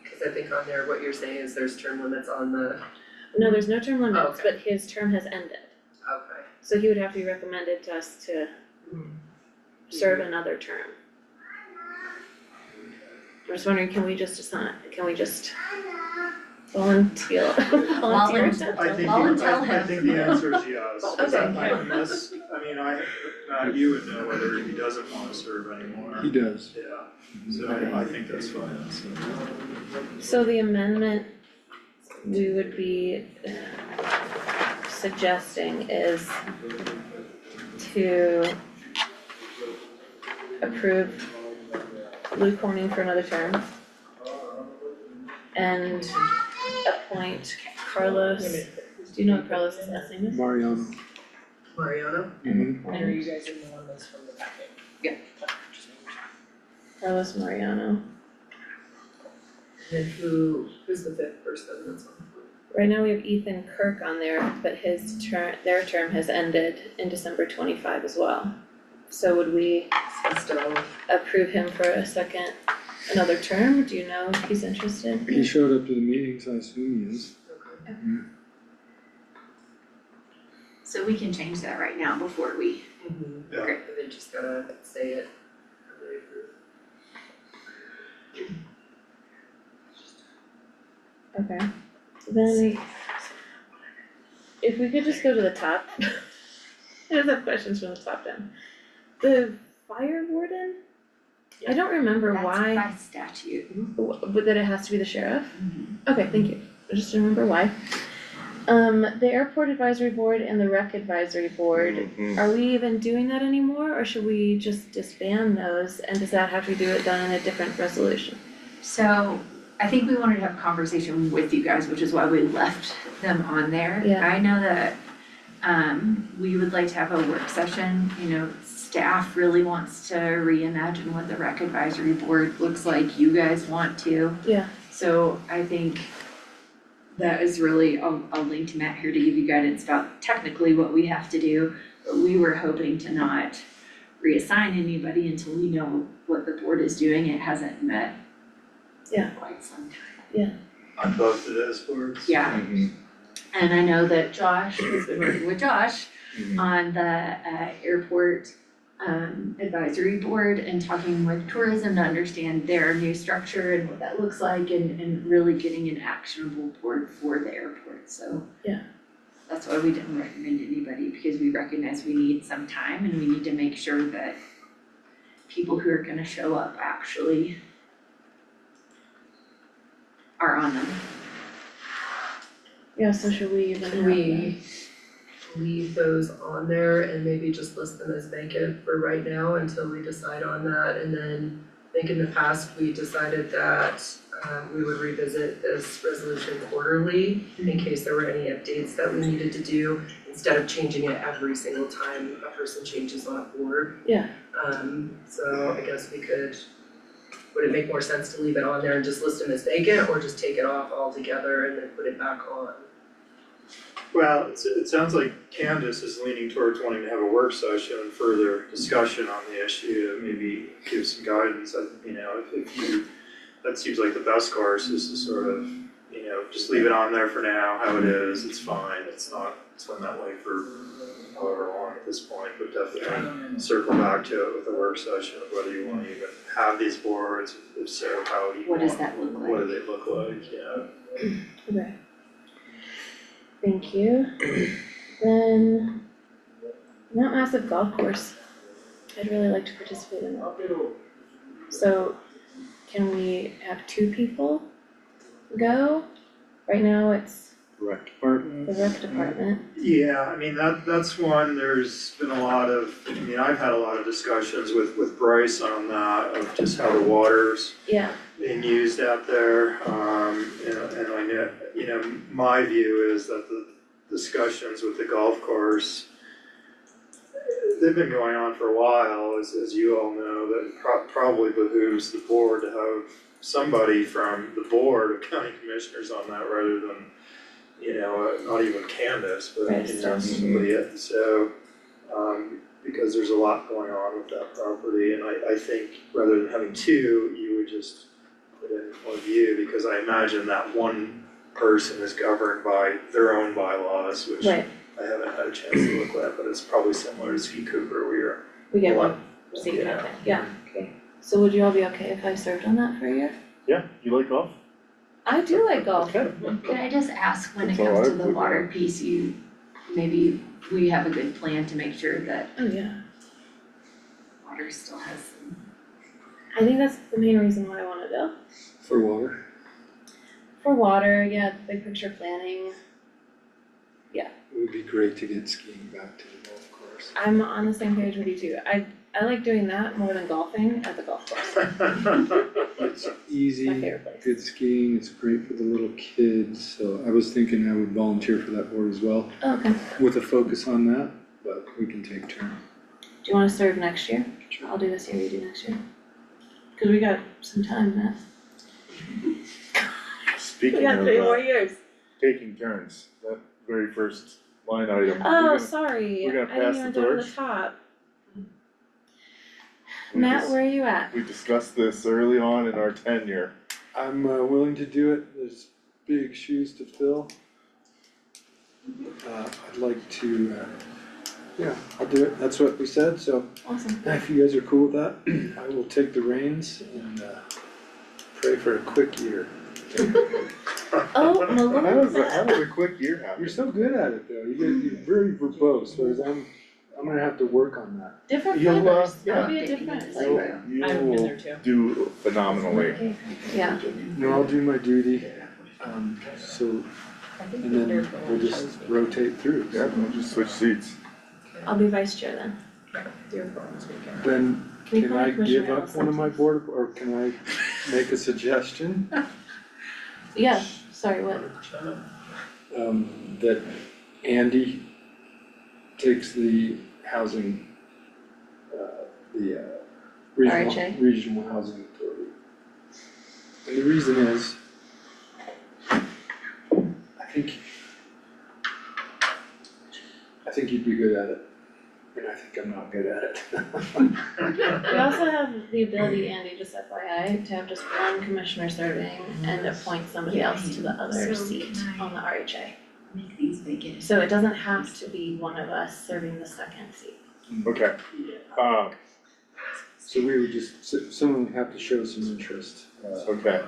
[SPEAKER 9] Cause I think on there, what you're saying is there's term limits on the,
[SPEAKER 3] no, there's no term limits,
[SPEAKER 9] Okay.
[SPEAKER 3] but his term has ended.
[SPEAKER 9] okay.
[SPEAKER 3] So he would have to be recommended to us to serve another term. I'm just wondering, can we just volunteer
[SPEAKER 11] Volunteer.
[SPEAKER 5] I think
[SPEAKER 11] Volunteer him.
[SPEAKER 5] I think the answer is yes, 'cause
[SPEAKER 3] Okay.
[SPEAKER 5] unless, Matt, you would know whether he doesn't wanna serve anymore.
[SPEAKER 2] He does.
[SPEAKER 5] Yeah, so I think that's fine, so.
[SPEAKER 3] So the amendment we would be suggesting is to approve Luke Horning for another term and appoint Carlos, do you know what Carlos's last name is?
[SPEAKER 2] Mariano.
[SPEAKER 9] Mariano?
[SPEAKER 2] Mhm.
[SPEAKER 12] And are you guys in the one that's from the packet?
[SPEAKER 3] Carlos Mariano.
[SPEAKER 9] And who's the 5th person that's on?
[SPEAKER 3] Right now we have Ethan Kirk on there, but their term has ended in December 25 as well. So would we
[SPEAKER 9] Still,
[SPEAKER 3] approve him for another term? Do you know if he's interested?
[SPEAKER 2] He showed up to the meetings, I assume he is.
[SPEAKER 9] okay.
[SPEAKER 11] So we can change that right now before we,
[SPEAKER 5] Yeah.
[SPEAKER 9] And then just gotta say it.
[SPEAKER 3] Okay, then if we could just go to the top. I just have questions from the top down. The fire warden? I don't remember
[SPEAKER 11] that's
[SPEAKER 3] why,
[SPEAKER 11] by statute.
[SPEAKER 3] but that it has to be the sheriff? Okay, thank you, I just didn't remember why. The airport advisory board and the rec advisory board,
[SPEAKER 1] Mhm.
[SPEAKER 3] are we even doing that anymore, or should we just disband those, and does that have to be done in a different resolution?
[SPEAKER 11] So I think we wanted to have a conversation with you guys, which is why we left them on there.
[SPEAKER 3] Yeah.
[SPEAKER 11] I know that we would like to have a work session, staff really wants to reimagine what the rec advisory board looks like, you guys want to.
[SPEAKER 3] Yeah.
[SPEAKER 11] So I think that is really, I'll link to Matt here to give you guidance about technically what we have to do. But we were hoping to not reassign anybody until we know what the board is doing, it hasn't met
[SPEAKER 3] Yeah.
[SPEAKER 11] quite some time.
[SPEAKER 5] On both of those boards.
[SPEAKER 11] Yeah,
[SPEAKER 1] Mhm.
[SPEAKER 11] and I know that Josh has been working with Josh
[SPEAKER 1] Mhm.
[SPEAKER 11] on the airport advisory board and talking with tourism to understand their new structure and what that looks like and really getting an actionable board for the airport, so.
[SPEAKER 3] Yeah.
[SPEAKER 11] That's why we didn't recommend anybody, because we recognize we need some time and we need to make sure that people who are gonna show up actually are on them.
[SPEAKER 3] Yeah, so should we even
[SPEAKER 9] Can
[SPEAKER 3] have
[SPEAKER 9] we leave those on there and maybe just list them as vacant for right now until we decide on that, and then think in the past, we decided that we would revisit this resolution quarterly in case there were any updates that we needed to do, instead of changing it every single time a person changes on a board.
[SPEAKER 3] Yeah.
[SPEAKER 9] So I guess would it make more sense to leave it on there and just list them as vacant, or just take it off altogether and then put it back on?
[SPEAKER 5] Well, it sounds like Candace is leaning towards wanting to have a work session and further discussion on the issue, maybe give some guidance, if you, that seems like the best course is to sort of, just leave it on there for now, how it is, it's fine, it's been that way for however long at this point, but definitely circle back to it with a work session of whether you wanna even have these boards, if so, how you
[SPEAKER 11] What does that look like?
[SPEAKER 5] what do they look like,
[SPEAKER 3] Okay. Thank you. Then, Mount Massive Golf Course. I'd really like to participate in that. So, can we have 2 people go? Right now it's
[SPEAKER 1] Rec department.
[SPEAKER 3] the rec department.
[SPEAKER 5] Yeah, I mean, that's one, there's been a lot of, I've had a lot of discussions with Bryce on that, of just how the water's
[SPEAKER 3] Yeah,
[SPEAKER 5] being used out there. And I know, my view is that the discussions with the golf course, they've been going on for a while, as you all know, that probably behooves the board to have somebody from the board of county commissioners on that rather than, not even Candace, but,
[SPEAKER 3] Right,
[SPEAKER 5] somebody else. So, because there's a lot going on with that property, and I think rather than having 2, you would just put in one of you, because I imagine that one person is governed by their own bylaws, which
[SPEAKER 3] right.
[SPEAKER 5] I haven't had a chance to look at, but it's probably similar to Ski Cooper, where
[SPEAKER 3] We get one seat kind of thing. Yeah, okay. So would you all be okay if I served on that for a year?
[SPEAKER 1] Yeah, you like golf?
[SPEAKER 3] I do like golf.
[SPEAKER 1] Okay.
[SPEAKER 11] Can I just ask, when it
[SPEAKER 1] That's all
[SPEAKER 11] comes to
[SPEAKER 1] I
[SPEAKER 11] the
[SPEAKER 1] would
[SPEAKER 11] water piece, maybe we have a good plan to make sure that
[SPEAKER 3] Oh, yeah.
[SPEAKER 11] water still has some.
[SPEAKER 3] I think that's the main reason why I wanna go.
[SPEAKER 2] For water.
[SPEAKER 3] For water, yeah, big picture planning.
[SPEAKER 2] It would be great to get skiing back to the golf course.
[SPEAKER 3] I'm on the same page with you too. I like doing that more than golfing at the golf course.
[SPEAKER 2] It's easy,
[SPEAKER 3] My favorite place.
[SPEAKER 2] good skiing, it's great for the little kids, so I was thinking I would volunteer for that board as well,
[SPEAKER 3] Oh, okay.
[SPEAKER 2] with a focus on that, but we can take turns.
[SPEAKER 3] Do you wanna serve next year? I'll do this year, you do next year. Cause we got some time, Matt.
[SPEAKER 1] Speaking
[SPEAKER 3] We got
[SPEAKER 1] of
[SPEAKER 3] 3 more years.
[SPEAKER 1] taking turns, that very first line item.
[SPEAKER 3] Oh, sorry.
[SPEAKER 1] we're gonna
[SPEAKER 3] I didn't
[SPEAKER 1] pass
[SPEAKER 3] even
[SPEAKER 1] the
[SPEAKER 3] go to the
[SPEAKER 1] torch?
[SPEAKER 3] top.
[SPEAKER 1] We
[SPEAKER 3] Matt,
[SPEAKER 1] dis-
[SPEAKER 3] where are you at?
[SPEAKER 1] We discussed this early on in our tenure.
[SPEAKER 2] I'm willing to do it, there's big shoes to fill. I'd like to, yeah, I'll do it, that's what we said, so
[SPEAKER 3] Awesome.
[SPEAKER 2] if you guys are cool with that, I will take the reins and pray for a quick year.
[SPEAKER 3] Oh,
[SPEAKER 1] How
[SPEAKER 3] Malone.
[SPEAKER 1] does a quick year happen?
[SPEAKER 2] You're so good at it though, you're very verbose, whereas I'm gonna have to work on that.
[SPEAKER 3] Different
[SPEAKER 1] You'll,
[SPEAKER 3] flavors.
[SPEAKER 1] yeah.
[SPEAKER 3] That'll be a different flavor.
[SPEAKER 1] You
[SPEAKER 12] I've been
[SPEAKER 1] will
[SPEAKER 12] there too.
[SPEAKER 1] do phenomenally.
[SPEAKER 3] Yeah.
[SPEAKER 2] No, I'll do my duty, so, and then we'll just rotate through.
[SPEAKER 1] Yeah, we'll just switch seats.
[SPEAKER 3] I'll be vice chair then.
[SPEAKER 2] Then,
[SPEAKER 3] Can you
[SPEAKER 2] can
[SPEAKER 3] call
[SPEAKER 2] I
[SPEAKER 3] me Commissioner
[SPEAKER 2] give up one of my
[SPEAKER 3] Ellison?
[SPEAKER 2] board, or can I make a suggestion?
[SPEAKER 3] Yeah, sorry, what?
[SPEAKER 2] That Andy takes the housing,
[SPEAKER 3] RHA?
[SPEAKER 2] regional housing authority. And the reason is, I think you'd be good at it, and I think I'm not good at it.
[SPEAKER 3] We also have the ability, Andy, just FYI, to have just one commissioner serving and appoint somebody else to the other
[SPEAKER 11] So
[SPEAKER 3] seat
[SPEAKER 11] can I-
[SPEAKER 3] on the RHA.
[SPEAKER 11] Make these vacant.
[SPEAKER 3] So it doesn't have to be one of us serving the second seat.
[SPEAKER 1] Okay.
[SPEAKER 2] So we would just, someone would have to show some interest.
[SPEAKER 1] Okay.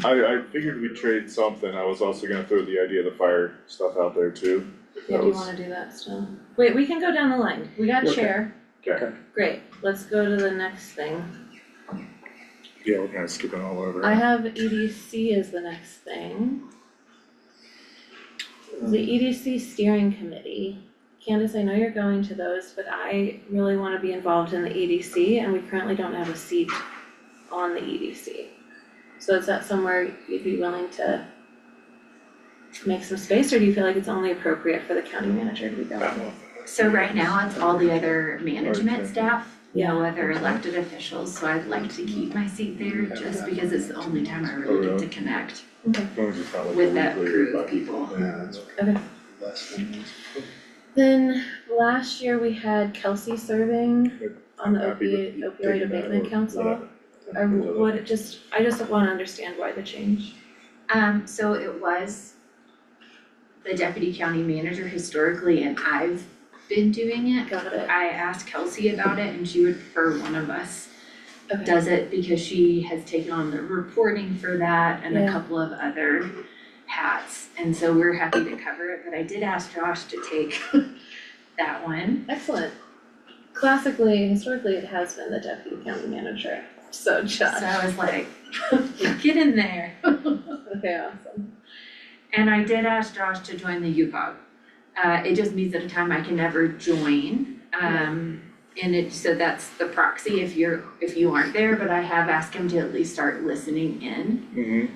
[SPEAKER 1] I figured we'd trade something. I was also gonna throw the idea of the fire stuff out there too. If
[SPEAKER 3] Yeah,
[SPEAKER 1] that
[SPEAKER 3] do you
[SPEAKER 1] was-
[SPEAKER 3] wanna do that still? Wait, we can go down the line. We got
[SPEAKER 2] Okay.
[SPEAKER 3] chair.
[SPEAKER 1] Okay.
[SPEAKER 3] Great, let's go to the next thing.
[SPEAKER 1] Yeah, we're kinda skipping all over.
[SPEAKER 3] I have EDC as the next thing. The EDC steering committee. Candace, I know you're going to those, but I really wanna be involved in the EDC and we currently don't have a seat on the EDC. So is that somewhere you'd be willing to make some space, or do you feel like it's only appropriate for the county manager to be going?
[SPEAKER 11] So right now, it's all the other management
[SPEAKER 1] Okay.
[SPEAKER 11] staff,
[SPEAKER 3] Yeah.
[SPEAKER 11] no other elected officials, so I'd like to keep my seat there just because it's the only time I really get to connect
[SPEAKER 1] As long as it's not like
[SPEAKER 11] with that
[SPEAKER 1] weekly,
[SPEAKER 11] crew
[SPEAKER 1] but-
[SPEAKER 11] of people.
[SPEAKER 1] Yeah, that's
[SPEAKER 3] Okay. Then last year we had Kelsey serving on the
[SPEAKER 1] Happy with
[SPEAKER 3] opioid
[SPEAKER 1] taking that
[SPEAKER 3] abatement
[SPEAKER 1] or
[SPEAKER 3] council.
[SPEAKER 1] whatever.
[SPEAKER 3] Or what, I just wanna understand why the change.
[SPEAKER 11] So it was the deputy county manager historically, and I've been doing it.
[SPEAKER 3] Got it.
[SPEAKER 11] I asked Kelsey about it and she would prefer one of us
[SPEAKER 3] Okay.
[SPEAKER 11] does it because she has taken on the reporting for that and a
[SPEAKER 3] Yeah.
[SPEAKER 11] couple of other hats. And so we're happy to cover it, but I did ask Josh to take that one.
[SPEAKER 3] Excellent. Classically, historically, it has been the deputy county manager, so Josh.
[SPEAKER 11] So I was like, get in there.
[SPEAKER 3] Okay, awesome.
[SPEAKER 11] And I did ask Josh to join the UCOG. It just means at a time I can never join. And it, so that's the proxy if you aren't there, but I have asked him to at least start listening in.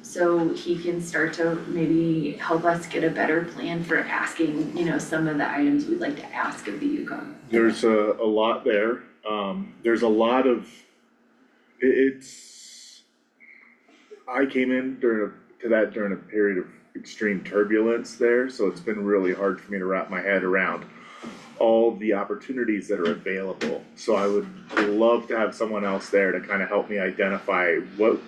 [SPEAKER 11] So he can start to maybe help us get a better plan for asking, some of the items we'd like to ask of the UCOG.
[SPEAKER 1] There's a lot there, there's a lot of, I came in during a period of extreme turbulence there, so it's been really hard for me to wrap my head around all the opportunities that are available. So I would love to have someone else there to kind of help me identify what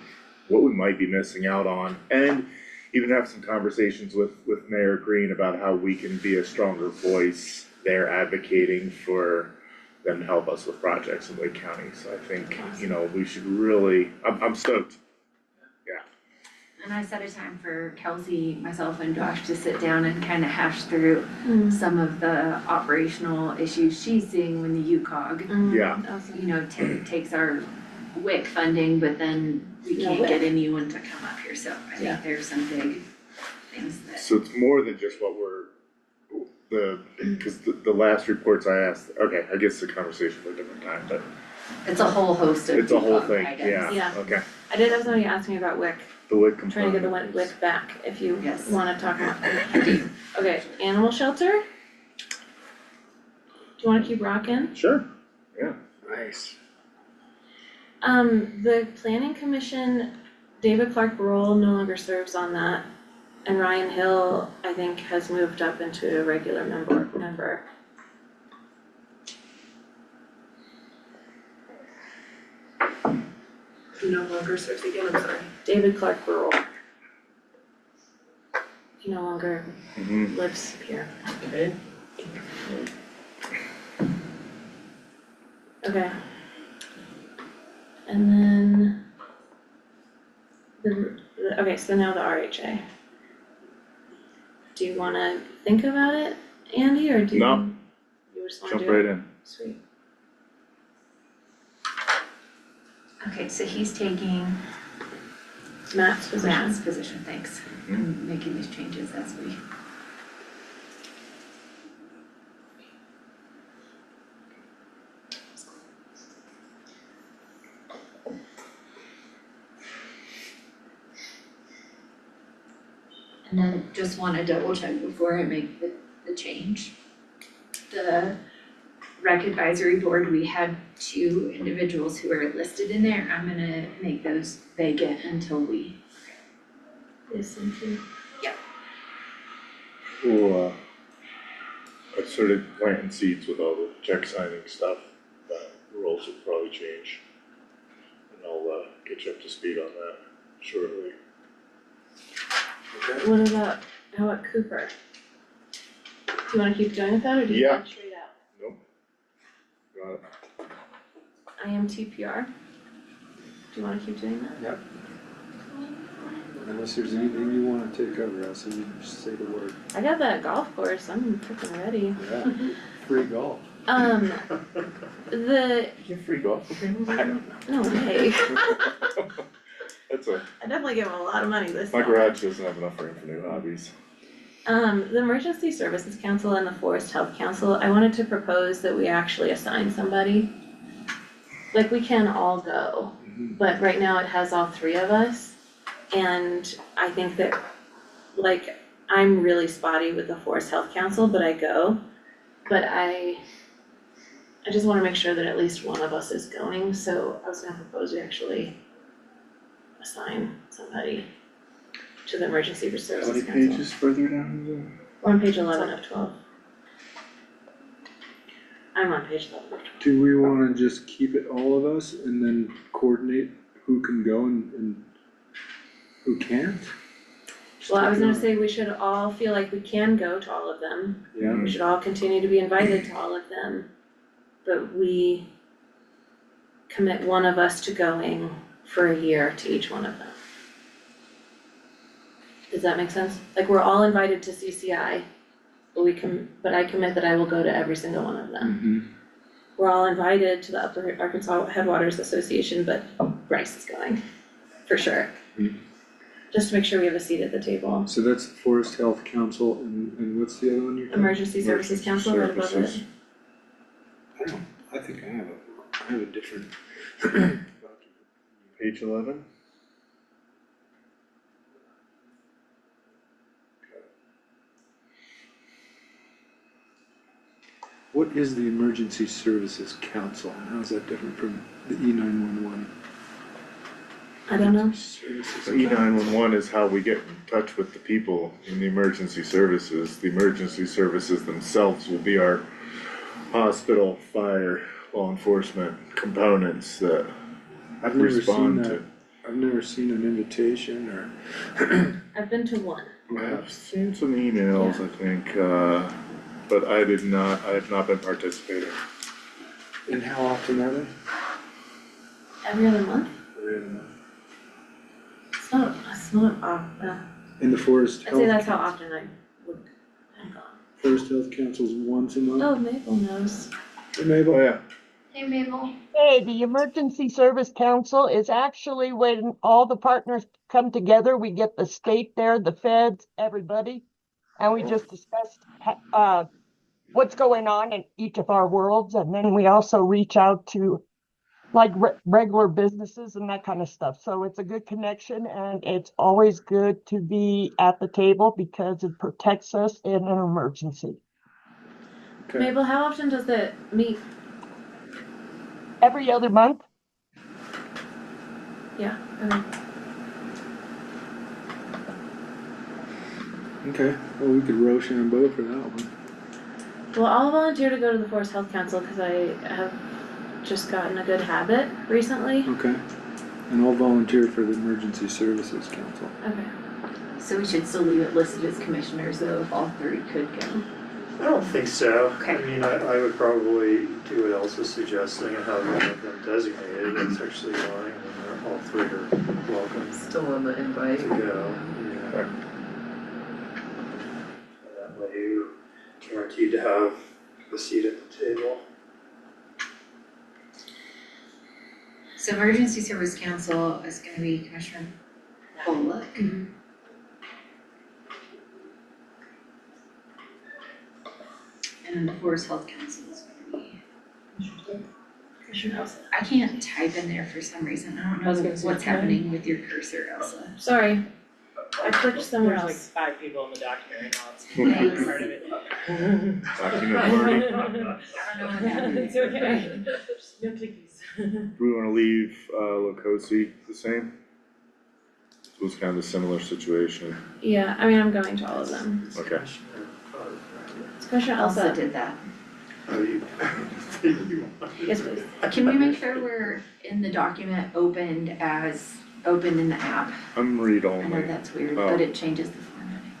[SPEAKER 1] we might be missing out on, and even have some conversations with Mayor Green about how we can be a stronger voice there advocating for them to help us with projects in Lake County. So I think, we should really, I'm stoked.
[SPEAKER 11] And I set a time for Kelsey, myself and Josh to sit down and kind of hash through some of the operational issues she's seeing when the UCOG,
[SPEAKER 1] Yeah.
[SPEAKER 3] Awesome.
[SPEAKER 11] takes our WIC funding, but then we
[SPEAKER 3] No
[SPEAKER 11] can't
[SPEAKER 3] WIC.
[SPEAKER 11] get anyone to come up here, so I
[SPEAKER 3] Yeah.
[SPEAKER 11] think there's some big things that.
[SPEAKER 1] So it's more than just what cause the last reports I asked, okay, I guess the conversation for a different time, but
[SPEAKER 11] It's a whole host of
[SPEAKER 1] it's a whole
[SPEAKER 11] UCOG
[SPEAKER 1] thing,
[SPEAKER 11] items.
[SPEAKER 1] yeah,
[SPEAKER 3] Yeah.
[SPEAKER 1] okay.
[SPEAKER 3] I did have somebody ask me about WIC,
[SPEAKER 1] The WIC
[SPEAKER 3] I'm trying to get the
[SPEAKER 1] component.
[SPEAKER 3] WIC back if you
[SPEAKER 11] Yes.
[SPEAKER 3] wanna talk about it. Okay, animal shelter? Do you wanna keep rocking?
[SPEAKER 1] Sure.
[SPEAKER 2] Nice.
[SPEAKER 3] The planning commission, David Clark Burrell no longer serves on that. And Ryan Hill, I think, has moved up into a regular member.
[SPEAKER 9] Who no longer serves again, I'm sorry.
[SPEAKER 3] David Clark Burrell. He no longer
[SPEAKER 1] Mhm.
[SPEAKER 3] lives here.
[SPEAKER 9] Okay.
[SPEAKER 3] Okay. And then okay, so now the RHA. Do you wanna think about it, Andy, or do you?
[SPEAKER 1] No.
[SPEAKER 3] You just wanna do it?
[SPEAKER 1] Jump right in.
[SPEAKER 3] Sweet.
[SPEAKER 11] Okay, so he's taking
[SPEAKER 3] Matt's position.
[SPEAKER 11] Matt's position, thanks. I'm making these changes as we. And then just wanna double check before I make the change. The rec advisory board, we had 2 individuals who are listed in there. I'm gonna make those vacant until we.
[SPEAKER 3] Listen to.
[SPEAKER 1] Well, I started planting seeds with all the check signing stuff, but the roles will probably change. And I'll get you up to speed on that shortly.
[SPEAKER 3] What about, how about Cooper? Do you wanna keep doing with that, or do you
[SPEAKER 1] Yeah.
[SPEAKER 3] want straight out?
[SPEAKER 1] Nope. Got it.
[SPEAKER 3] IMTPR? Do you wanna keep doing that?
[SPEAKER 2] Unless there's anything you wanna take over, else you just say the word.
[SPEAKER 3] I got that golf course, I'm freaking ready.
[SPEAKER 2] Yeah, free golf.
[SPEAKER 3] The,
[SPEAKER 1] You get free golf okay?
[SPEAKER 2] I don't know.
[SPEAKER 3] no way,
[SPEAKER 1] That's a,
[SPEAKER 3] I definitely give him a lot of money this
[SPEAKER 1] my
[SPEAKER 3] summer.
[SPEAKER 1] garage doesn't have enough room for new hobbies.
[SPEAKER 3] The Emergency Services Council and the Forest Health Council, I wanted to propose that we actually assign somebody. like, we can all go,
[SPEAKER 2] Mhm.
[SPEAKER 3] but right now it has all three of us. And I think that, like, I'm really spotty with the Forest Health Council, but I go. But I just wanna make sure that at least one of us is going, so I was gonna propose we actually assign somebody to the Emergency
[SPEAKER 1] How
[SPEAKER 3] Services
[SPEAKER 1] many
[SPEAKER 3] Council.
[SPEAKER 1] pages further down is it?
[SPEAKER 3] We're on page 11 of 12. I'm on page 11 of 12.
[SPEAKER 2] Do we wanna just keep it all of us and then coordinate who can go and who can't?
[SPEAKER 3] Well, I was gonna say we should all feel like we can go to all of them.
[SPEAKER 2] Yeah,
[SPEAKER 3] We should all continue to be invited to all of them. But we commit one of us to going for a year to each one of them. Does that make sense? Like, we're all invited to CCI, but I commit that I will go to every single one of them. We're all invited to the Upper Arkansas Headwaters Association, but Bryce is going, for sure.
[SPEAKER 2] Mhm.
[SPEAKER 3] Just to make sure we have a seat at the table.
[SPEAKER 2] So that's the Forest Health Council and what's the other one you're talking?
[SPEAKER 3] Emergency Services Council, right above it.
[SPEAKER 1] Services.
[SPEAKER 2] I think I have a different.
[SPEAKER 1] Page 11?
[SPEAKER 2] What is the Emergency Services Council and how is that different from the E911?
[SPEAKER 3] I don't know.
[SPEAKER 1] The E911 is how we get in touch with the people in the emergency services. The emergency services themselves will be our hospital, fire, law enforcement components that
[SPEAKER 2] I've never seen
[SPEAKER 1] respond
[SPEAKER 2] that,
[SPEAKER 1] to.
[SPEAKER 2] I've never seen an invitation or.
[SPEAKER 3] I've been to one.
[SPEAKER 1] I've seen some emails, I think, but I have not been participating.
[SPEAKER 2] And how often are they?
[SPEAKER 3] Every other month?
[SPEAKER 2] Every other month.
[SPEAKER 3] It's not often.
[SPEAKER 2] And the Forest
[SPEAKER 3] I'd
[SPEAKER 2] Health.
[SPEAKER 3] say that's how often I would have gone.
[SPEAKER 2] Forest Health Council's once a month?
[SPEAKER 3] Oh, Mabel knows.
[SPEAKER 2] Hey, Mabel?
[SPEAKER 1] Oh, yeah.
[SPEAKER 11] Hey Mabel.
[SPEAKER 12] Hey, the Emergency Service Council is actually when all the partners come together. We get the state there, the feds, everybody. And we just discussed what's going on in each of our worlds. And then we also reach out to like regular businesses and that kind of stuff. So it's a good connection and it's always good to be at the table because it protects us in an emergency.
[SPEAKER 2] Okay.
[SPEAKER 3] Mabel, how often does it meet?
[SPEAKER 12] Every other month.
[SPEAKER 3] Yeah.
[SPEAKER 2] Okay, well, we could Rochambeau for that one.
[SPEAKER 3] Well, I'll volunteer to go to the Forest Health Council because I have just gotten a good habit recently.
[SPEAKER 2] Okay, and I'll volunteer for the Emergency Services Council.
[SPEAKER 3] Okay.
[SPEAKER 11] So we should still leave it listed as commissioners though, if all three could go.
[SPEAKER 5] I don't think so.
[SPEAKER 11] Okay.
[SPEAKER 5] I mean, I would probably do what Elsa's suggesting and have one of them designated, that's actually going, and then all three are welcome
[SPEAKER 9] Still on the invite.
[SPEAKER 5] to go, yeah. And that way you're guaranteed to have a seat at the table.
[SPEAKER 11] So Emergency Service Council is gonna be Commissioner Bullock. And then the Forest Health Council is gonna be.
[SPEAKER 3] Commissioner Elsa.
[SPEAKER 11] I can't type in there for some reason, I don't
[SPEAKER 12] I was
[SPEAKER 11] know
[SPEAKER 12] gonna say,
[SPEAKER 11] what's
[SPEAKER 12] can I?
[SPEAKER 11] happening with your cursor, Elsa.
[SPEAKER 3] Sorry. I clicked somewhere
[SPEAKER 12] There's like
[SPEAKER 3] else.
[SPEAKER 12] 5 people in the document right now. It's
[SPEAKER 11] Thanks.
[SPEAKER 12] part of it.
[SPEAKER 1] Document learning.
[SPEAKER 11] I don't know what happened.
[SPEAKER 12] It's okay. No clickies.
[SPEAKER 1] Do we wanna leave, Locosi the same? It was kind of a similar situation.
[SPEAKER 3] Yeah, I mean, I'm going to all of them.
[SPEAKER 1] Okay.
[SPEAKER 3] It's Commissioner
[SPEAKER 11] Elsa
[SPEAKER 3] Elsa.
[SPEAKER 11] did that.
[SPEAKER 5] How do you?
[SPEAKER 3] Yes, please.
[SPEAKER 11] Can we make sure we're in the document opened as open in the app?
[SPEAKER 1] I'm read
[SPEAKER 11] I know
[SPEAKER 1] only.
[SPEAKER 11] that's weird,
[SPEAKER 1] Oh.
[SPEAKER 11] but it changes the formatting.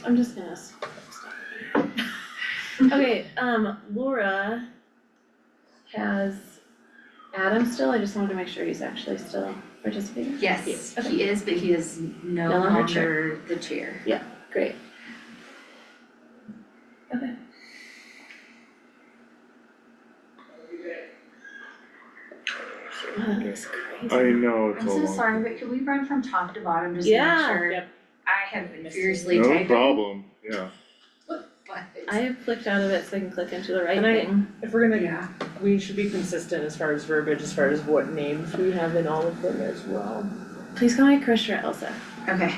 [SPEAKER 3] I'm just gonna stop. Okay, Laura has Adam still, I just wanted to make sure he's actually still participating.
[SPEAKER 11] Yes,
[SPEAKER 3] Okay.
[SPEAKER 11] he is, but he is no
[SPEAKER 3] No longer chair.
[SPEAKER 11] longer the chair.
[SPEAKER 3] Great. Okay. Wow, that looks crazy.
[SPEAKER 1] I know, it's
[SPEAKER 11] I'm
[SPEAKER 1] a
[SPEAKER 11] so
[SPEAKER 1] long.
[SPEAKER 11] sorry, but can we run from top to bottom just to
[SPEAKER 3] Yeah.
[SPEAKER 11] make sure?
[SPEAKER 12] Yep.
[SPEAKER 11] I have been furiously
[SPEAKER 1] No
[SPEAKER 11] typing,
[SPEAKER 1] problem, yeah.
[SPEAKER 11] but
[SPEAKER 3] I have clicked out of it so I can click into the right
[SPEAKER 14] And I-
[SPEAKER 3] thing.
[SPEAKER 14] If we're gonna,
[SPEAKER 9] Yeah,
[SPEAKER 14] we should be consistent as far as verbiage, as far as what names we have in all of them as well.
[SPEAKER 3] Please call me Commissioner Elsa.
[SPEAKER 11] Okay.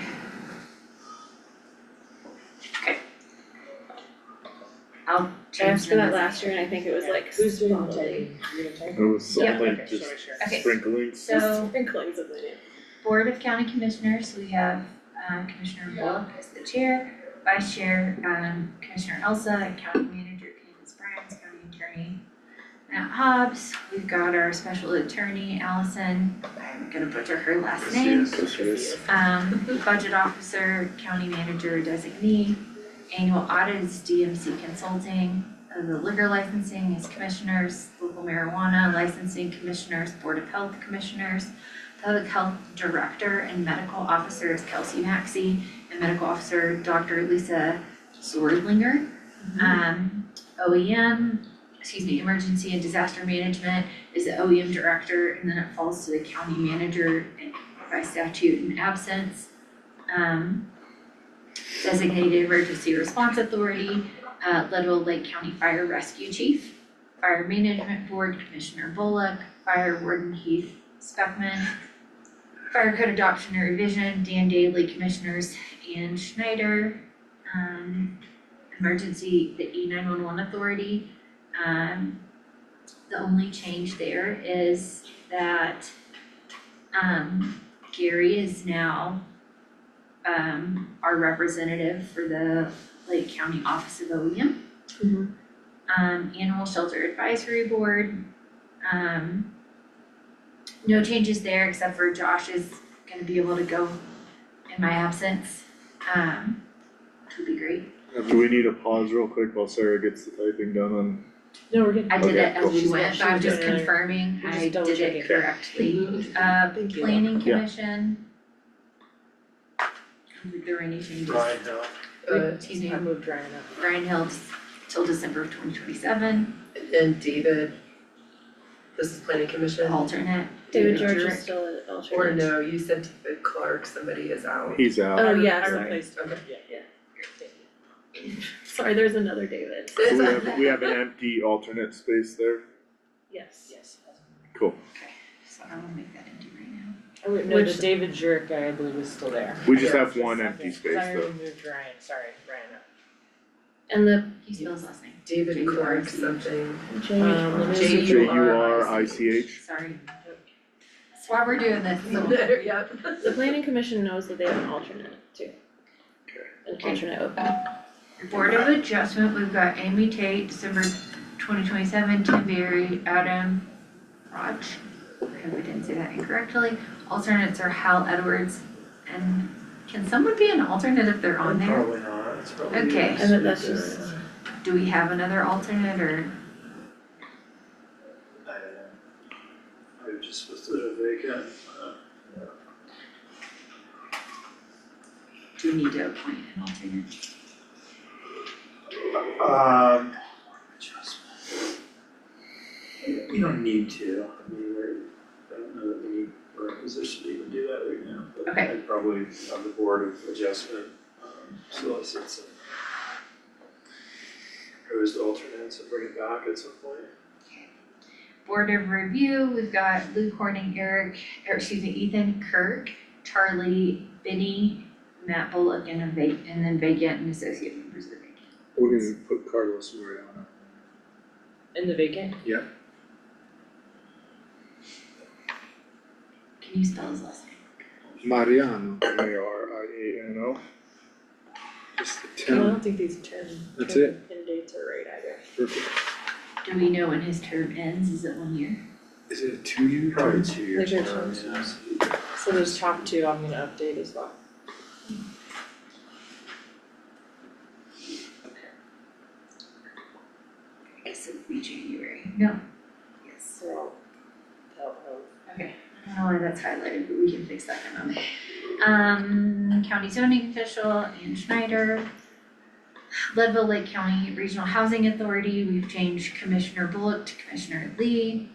[SPEAKER 11] I'll
[SPEAKER 3] I
[SPEAKER 11] change
[SPEAKER 3] asked for
[SPEAKER 11] them
[SPEAKER 3] that
[SPEAKER 11] as-
[SPEAKER 3] last year and I think it was like
[SPEAKER 14] Who's doing the
[SPEAKER 3] slowly.
[SPEAKER 14] typing? You gonna type?
[SPEAKER 1] It was
[SPEAKER 11] Yeah.
[SPEAKER 1] something
[SPEAKER 14] Okay,
[SPEAKER 1] just
[SPEAKER 14] so sure.
[SPEAKER 11] Okay.
[SPEAKER 1] sprinkling.
[SPEAKER 11] So,
[SPEAKER 14] Sprinklings of the name.
[SPEAKER 11] Board of County Commissioners, we have Commissioner Bullock as the chair, Vice Chair Commissioner Elsa, County Manager Candace Bryant, County Attorney Matt Hobbs. We've got our Special Attorney Allison, I'm gonna butcher her last name. Budget Officer, County Manager Designee. Annual Audit is DMC Consulting. The liquor licensing is Commissioners, Local Marijuana Licensing Commissioners, Board of Health Commissioners. Public Health Director and Medical Officer is Kelsey Maxey, and Medical Officer Dr. Lisa Swordlinger. Emergency and Disaster Management is the OEM Director, and then it falls to the County Manager by statute in absence. Designated Emergency Response Authority, Leadville Lake County Fire Rescue Chief. Fire Management Board, Commissioner Bullock. Fire Warden Heath Speckman. Fire Code Adoption and Revision, Dan Daly, Commissioners, Ann Schneider. Emergency, the E911 Authority. The only change there is that Gary is now our representative for the Lake County Office of OEM. Animal Shelter Advisory Board, no changes there except for Josh is gonna be able to go in my absence, which would be great.
[SPEAKER 1] Do we need a pause real quick while Sarah gets the typing done on?
[SPEAKER 14] No, we're good.
[SPEAKER 11] I did
[SPEAKER 1] Okay,
[SPEAKER 11] it as we
[SPEAKER 1] cool.
[SPEAKER 11] went, but I'm just
[SPEAKER 14] Yeah.
[SPEAKER 11] confirming
[SPEAKER 14] We're just
[SPEAKER 11] I
[SPEAKER 14] double
[SPEAKER 11] did
[SPEAKER 14] checking.
[SPEAKER 11] it correctly.
[SPEAKER 14] Thank you.
[SPEAKER 11] Planning
[SPEAKER 1] Yeah.
[SPEAKER 11] Commission. Were there any changes?
[SPEAKER 5] Brian Hill.
[SPEAKER 11] Excuse me,
[SPEAKER 14] I moved Ryan up.
[SPEAKER 11] Brian Hill till December of 2027,
[SPEAKER 9] and David, this is planning commission,
[SPEAKER 11] alternate.
[SPEAKER 3] David George
[SPEAKER 11] Jurek.
[SPEAKER 3] is still an
[SPEAKER 9] or
[SPEAKER 3] alternate.
[SPEAKER 9] no, you said David Clark, somebody is out.
[SPEAKER 1] He's out.
[SPEAKER 3] Oh, yeah,
[SPEAKER 14] I
[SPEAKER 3] sorry.
[SPEAKER 14] replaced him.
[SPEAKER 9] Okay.
[SPEAKER 14] Yeah.
[SPEAKER 3] Sorry, there's another David.
[SPEAKER 1] So we have an empty alternate space there.
[SPEAKER 3] Yes.
[SPEAKER 14] Yes.
[SPEAKER 1] Cool.
[SPEAKER 11] Okay, so I will make that empty right now.
[SPEAKER 14] Oh wait, no,
[SPEAKER 3] Which-
[SPEAKER 14] the David Jurek guy I believe is still there.
[SPEAKER 1] We just
[SPEAKER 14] Yeah,
[SPEAKER 1] have one empty
[SPEAKER 14] Cause
[SPEAKER 1] space
[SPEAKER 14] I
[SPEAKER 1] though.
[SPEAKER 14] already moved Ryan, sorry, Ryan up.
[SPEAKER 3] And the
[SPEAKER 11] He spells his last name.
[SPEAKER 9] David
[SPEAKER 11] J-U-R-I-C-H.
[SPEAKER 9] Clark something.
[SPEAKER 14] Let me see.
[SPEAKER 1] Jurich.
[SPEAKER 11] Sorry. That's why we're doing this.
[SPEAKER 9] Yep.
[SPEAKER 3] the planning commission knows that they have an alternate too. An
[SPEAKER 11] Okay.
[SPEAKER 3] alternate open.
[SPEAKER 11] Board of Adjustment, we've got Amy Tate, December 2027, Tim Berry, Adam Raj. I hope I didn't say that incorrectly. Alternates are Hal Edwards, and can someone be an alternate if they're on there?
[SPEAKER 5] Probably not, it's probably.
[SPEAKER 11] Okay.
[SPEAKER 3] I bet that's just,
[SPEAKER 11] Do we have another alternate or?
[SPEAKER 5] I don't know. I was just supposed to vacant.
[SPEAKER 11] Do we need to appoint an alternate?
[SPEAKER 5] Adjustment. We don't need to, I mean, I don't know that we're in a position to even do that right now, but
[SPEAKER 11] Okay.
[SPEAKER 5] I'd probably have the Board of Adjustment, solicit some proposed alternates and bring it back at some point.
[SPEAKER 11] Board of Review, we've got Luke Horning, Ethan Kirk, Charlie Binney, Matt Bullock, and then vacant and associate members of the vacant.
[SPEAKER 1] We're gonna put Carlos Mariano.
[SPEAKER 14] In the vacant?
[SPEAKER 1] Yep.
[SPEAKER 11] Can you spell his last name?
[SPEAKER 1] Mariano. Mariano. Just the
[SPEAKER 14] I
[SPEAKER 1] town.
[SPEAKER 14] don't think these term
[SPEAKER 1] That's
[SPEAKER 14] end dates are right either.
[SPEAKER 1] Perfect.
[SPEAKER 11] Do we know when his term ends? Is it 1 year?
[SPEAKER 1] Is it a 2-year
[SPEAKER 5] Probably
[SPEAKER 1] term?
[SPEAKER 5] 2 years
[SPEAKER 14] Like
[SPEAKER 5] term,
[SPEAKER 14] there's
[SPEAKER 5] yes.
[SPEAKER 14] So those top two I'm gonna update as well.
[SPEAKER 11] I guess it would be January. No. Yes.
[SPEAKER 14] So I'll
[SPEAKER 11] Okay. I don't know why that's highlighted, but we can fix that in a minute. County zoning official, Ann Schneider. Leadville Lake County Regional Housing Authority, we've changed Commissioner Bullock to Commissioner Lee.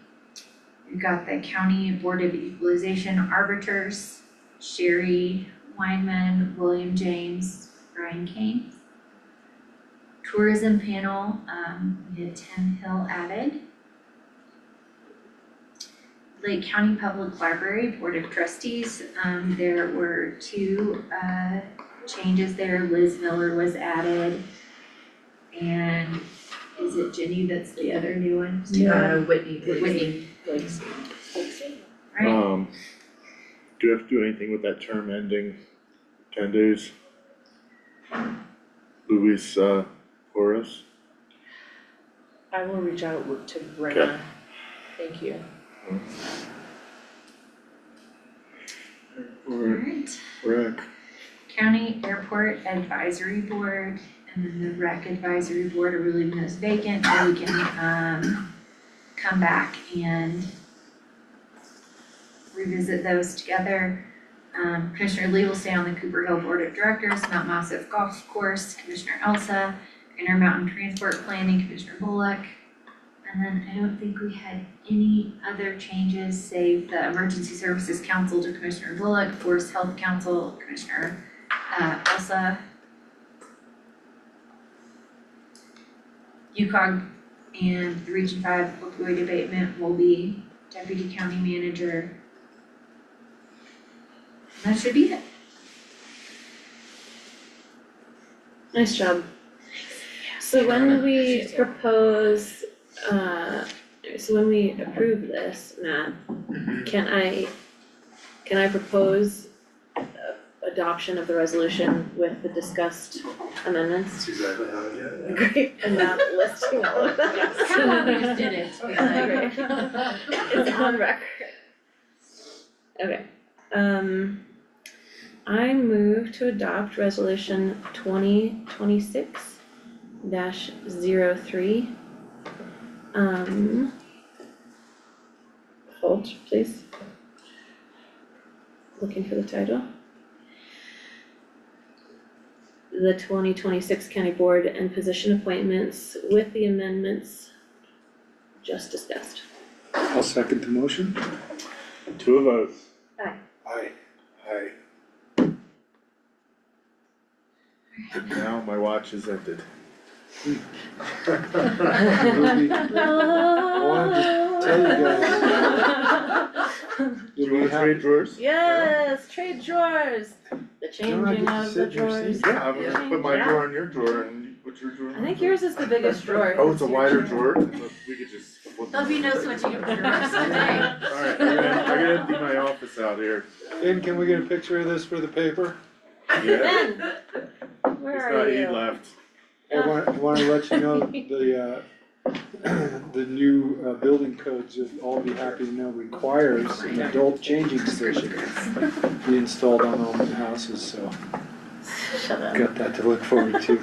[SPEAKER 11] We've got the County Board of Equalization Arbiters, Sherry Weinman, William James, Brian Kane. tourism panel, we had Tim Hill added. Lake County Public Library Board of Trustees, there were two changes there. Liz Miller was added. And is it Jenny that's the other new one?
[SPEAKER 9] Whitney.
[SPEAKER 11] Right.
[SPEAKER 1] Do we have to do anything with that term ending 10 days? Luis, Horace?
[SPEAKER 14] I will reach out to Brenna. Thank you.
[SPEAKER 11] Alright,
[SPEAKER 1] Rec.
[SPEAKER 11] County Airport Advisory Board and then the Rec Advisory Board are leaving those vacant, so we can come back and revisit those together. Commissioner Lee will stay on the Cooper Hill Board of Directors, Mount Massive Golf Course, Commissioner Elsa, Intermountain Transport Planning, Commissioner Bullock. And then I don't think we had any other changes, save the Emergency Services Council to Commissioner Bullock, Forest Health Council, Commissioner Elsa. UCOG and the Region 5 opioid abatement will be Deputy County Manager. And that should be it.
[SPEAKER 3] Nice job. So when we propose, so when we approve this, Matt, can I propose adoption of the resolution with the discussed amendments?
[SPEAKER 8] That's exactly how I get it.
[SPEAKER 3] Great, and not listing all of them.
[SPEAKER 11] It's kind of how we just did it.
[SPEAKER 3] It's on record. Okay, I move to adopt resolution 2026-03. Hold, please. Looking for the title. The 2026 County Board and position appointments with the amendments just discussed.
[SPEAKER 2] I'll second the motion.
[SPEAKER 1] To a vote.
[SPEAKER 3] Aye.
[SPEAKER 2] Aye.
[SPEAKER 1] Aye. And now my watch is ended.
[SPEAKER 2] I wanted to tell you guys.
[SPEAKER 1] Do you wanna trade drawers?
[SPEAKER 3] Yes, trade drawers. The
[SPEAKER 2] Don't I
[SPEAKER 3] changing
[SPEAKER 2] get to
[SPEAKER 3] of the
[SPEAKER 2] sit in your
[SPEAKER 3] drawers.
[SPEAKER 2] seat?
[SPEAKER 1] Yeah, I'm gonna put my
[SPEAKER 3] Yeah.
[SPEAKER 1] drawer in your drawer and you put your drawer in
[SPEAKER 3] I
[SPEAKER 1] my
[SPEAKER 3] think
[SPEAKER 1] drawer.
[SPEAKER 3] yours is the biggest drawer.
[SPEAKER 1] Oh, it's a wider drawer? We could just flip
[SPEAKER 11] There'll be no switching of drawers today.
[SPEAKER 1] Alright, I'm gonna empty my office out here.
[SPEAKER 2] Ben, can we get a picture of this for the paper?
[SPEAKER 1] Yeah,
[SPEAKER 3] Ben, where
[SPEAKER 1] it's
[SPEAKER 3] are
[SPEAKER 1] not, he
[SPEAKER 3] you?
[SPEAKER 1] left.
[SPEAKER 2] I wanna let you know the new building codes, you'll all be happy to know, requires an adult changing station be installed on all new houses, so
[SPEAKER 3] Shut up.
[SPEAKER 2] got that to look forward to.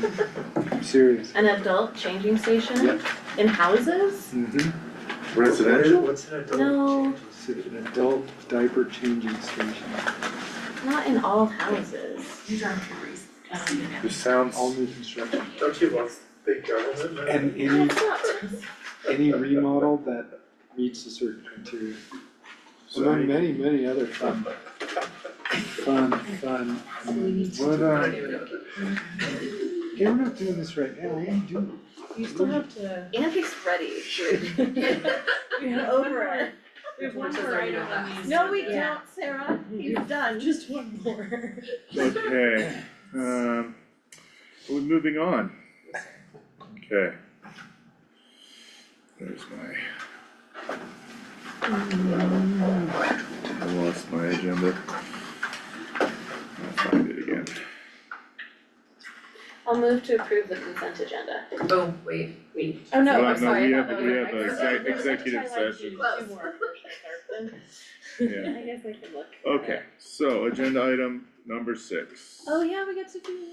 [SPEAKER 2] I'm serious.
[SPEAKER 3] An adult changing station?
[SPEAKER 2] Yep.
[SPEAKER 3] In houses?
[SPEAKER 2] Mm-hmm.
[SPEAKER 1] Residential?
[SPEAKER 5] What's an adult?
[SPEAKER 3] No,
[SPEAKER 2] It's an adult diaper changing station,
[SPEAKER 3] not in all houses.
[SPEAKER 11] You drive through reason.
[SPEAKER 1] This sounds,
[SPEAKER 2] all new construction.
[SPEAKER 5] Don't you love big government?
[SPEAKER 2] And
[SPEAKER 3] It's not.
[SPEAKER 2] any remodel that meets a certain criteria. Among many, many other fun. What, hey, we're not doing this right now, what are you doing?
[SPEAKER 14] You still have to,
[SPEAKER 3] Andy's ready, dude.
[SPEAKER 14] you're over it. We have one more item on these.
[SPEAKER 3] No, we
[SPEAKER 14] Yeah.
[SPEAKER 3] don't, Sarah. He's done.
[SPEAKER 14] Just one more.
[SPEAKER 1] okay, we're moving on. Okay. There's I lost my agenda. I'll find it again.
[SPEAKER 3] I'll move to approve the consent agenda.
[SPEAKER 9] Oh, wait.
[SPEAKER 3] Oh, no,
[SPEAKER 1] Well,
[SPEAKER 3] I'm sorry.
[SPEAKER 1] we
[SPEAKER 3] I
[SPEAKER 1] have,
[SPEAKER 3] thought
[SPEAKER 1] we
[SPEAKER 3] that
[SPEAKER 1] have
[SPEAKER 3] was-
[SPEAKER 1] a executive session.
[SPEAKER 3] Two more.
[SPEAKER 1] Yeah,
[SPEAKER 3] I guess I can look.
[SPEAKER 1] okay, so agenda item number 6.
[SPEAKER 3] Oh, yeah, we get to do.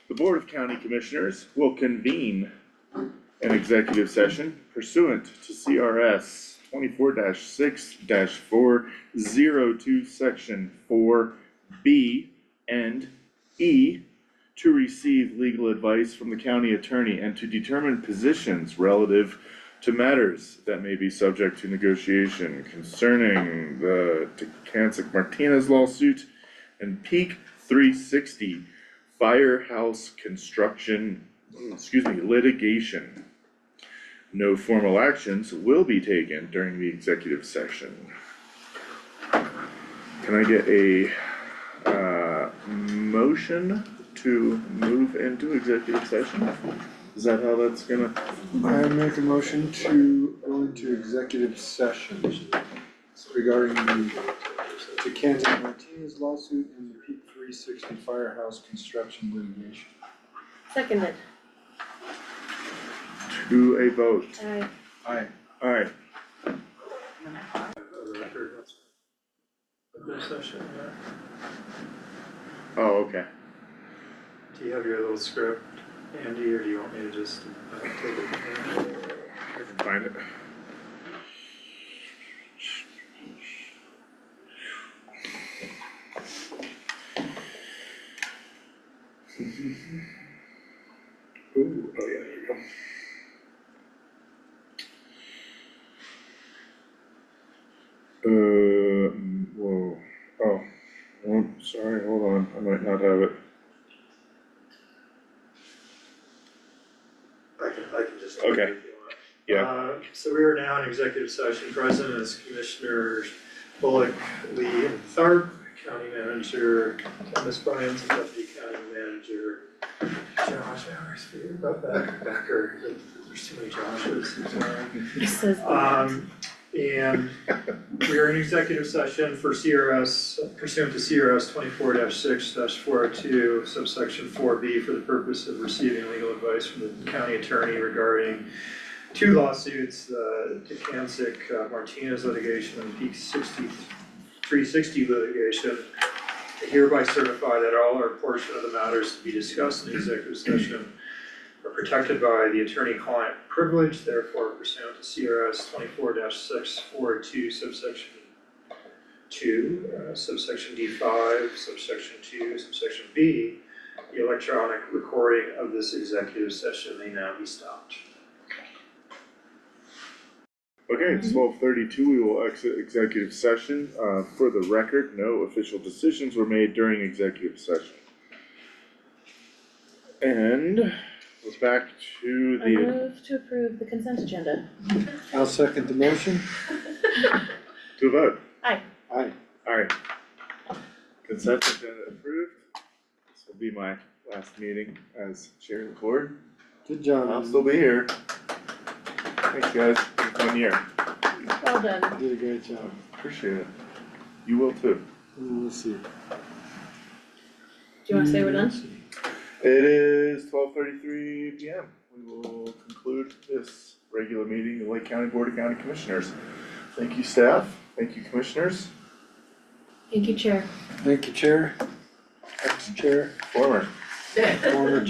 [SPEAKER 1] The Board of County Commissioners will convene an executive session pursuant to CRS 24-6-402, section 4B and E, to receive legal advice from the county attorney and to determine positions relative to matters that may be subject to negotiation concerning the Takancic Martinez lawsuit and Peak 360 Firehouse Construction litigation. No formal actions will be taken during the executive session. Can I get a motion to move into executive session? Is that how that's gonna?
[SPEAKER 2] I make a motion to go into executive session regarding the Decanted Martinez lawsuit and the Peak 360 Firehouse construction litigation.
[SPEAKER 3] Seconded.
[SPEAKER 1] To a vote.
[SPEAKER 3] Aye.
[SPEAKER 2] Aye.
[SPEAKER 1] Alright,
[SPEAKER 5] The record, that's this session,
[SPEAKER 1] oh, okay.
[SPEAKER 5] Do you have your little script, Andy, or do you want me to just take it from here?
[SPEAKER 1] I can find it. Ooh, oh yeah, there you go. Whoa, oh, sorry, hold on, I might not have it.
[SPEAKER 5] I can just.
[SPEAKER 1] Okay.
[SPEAKER 5] if you want.
[SPEAKER 1] Yeah.
[SPEAKER 5] So we are now in executive session, present as Commissioners Bullock, Lee, and Tharp, County Manager, Ms. Bryant, and Deputy County Manager, Josh, I always forget about that, Becker, there's too many Joshes.
[SPEAKER 3] It says.
[SPEAKER 5] And we are in executive session for CRS, pursuant to CRS 24-6-402, subsection 4B, for the purpose of receiving legal advice from the county attorney regarding two lawsuits, the Decansic Martinez litigation and Peak 360 litigation. I hereby certify that all or portion of the matters to be discussed in executive session are protected by the attorney-client privilege, therefore pursuant to CRS 24-642, subsection 2, subsection D5, subsection 2, subsection B, the electronic recording of this executive session may now be stopped.
[SPEAKER 1] Okay, it's 12:32, we will exit executive session. For the record, no official decisions were made during executive session. And we're back to
[SPEAKER 3] I
[SPEAKER 1] the,
[SPEAKER 3] move to approve the consent agenda.
[SPEAKER 2] I'll second the motion.
[SPEAKER 1] to a vote.
[SPEAKER 2] Aye.
[SPEAKER 1] Alright. Consent agenda approved. This will be my last meeting as chair of the board.
[SPEAKER 2] Good job.
[SPEAKER 1] I'll still be here. Thanks, guys. It's 1 year.
[SPEAKER 3] Well done.
[SPEAKER 2] You did a great job.
[SPEAKER 1] Appreciate it. You will too.
[SPEAKER 2] We'll see.
[SPEAKER 3] Do you wanna say we're done?
[SPEAKER 1] It is 12:33 PM. We will conclude this regular meeting of the Lake County Board of County Commissioners. Thank you, staff. Thank you, commissioners.
[SPEAKER 3] Thank you, Chair.
[SPEAKER 2] Thank you, Chair. Ex-Chair.
[SPEAKER 1] Former.
[SPEAKER 2] Former Chair.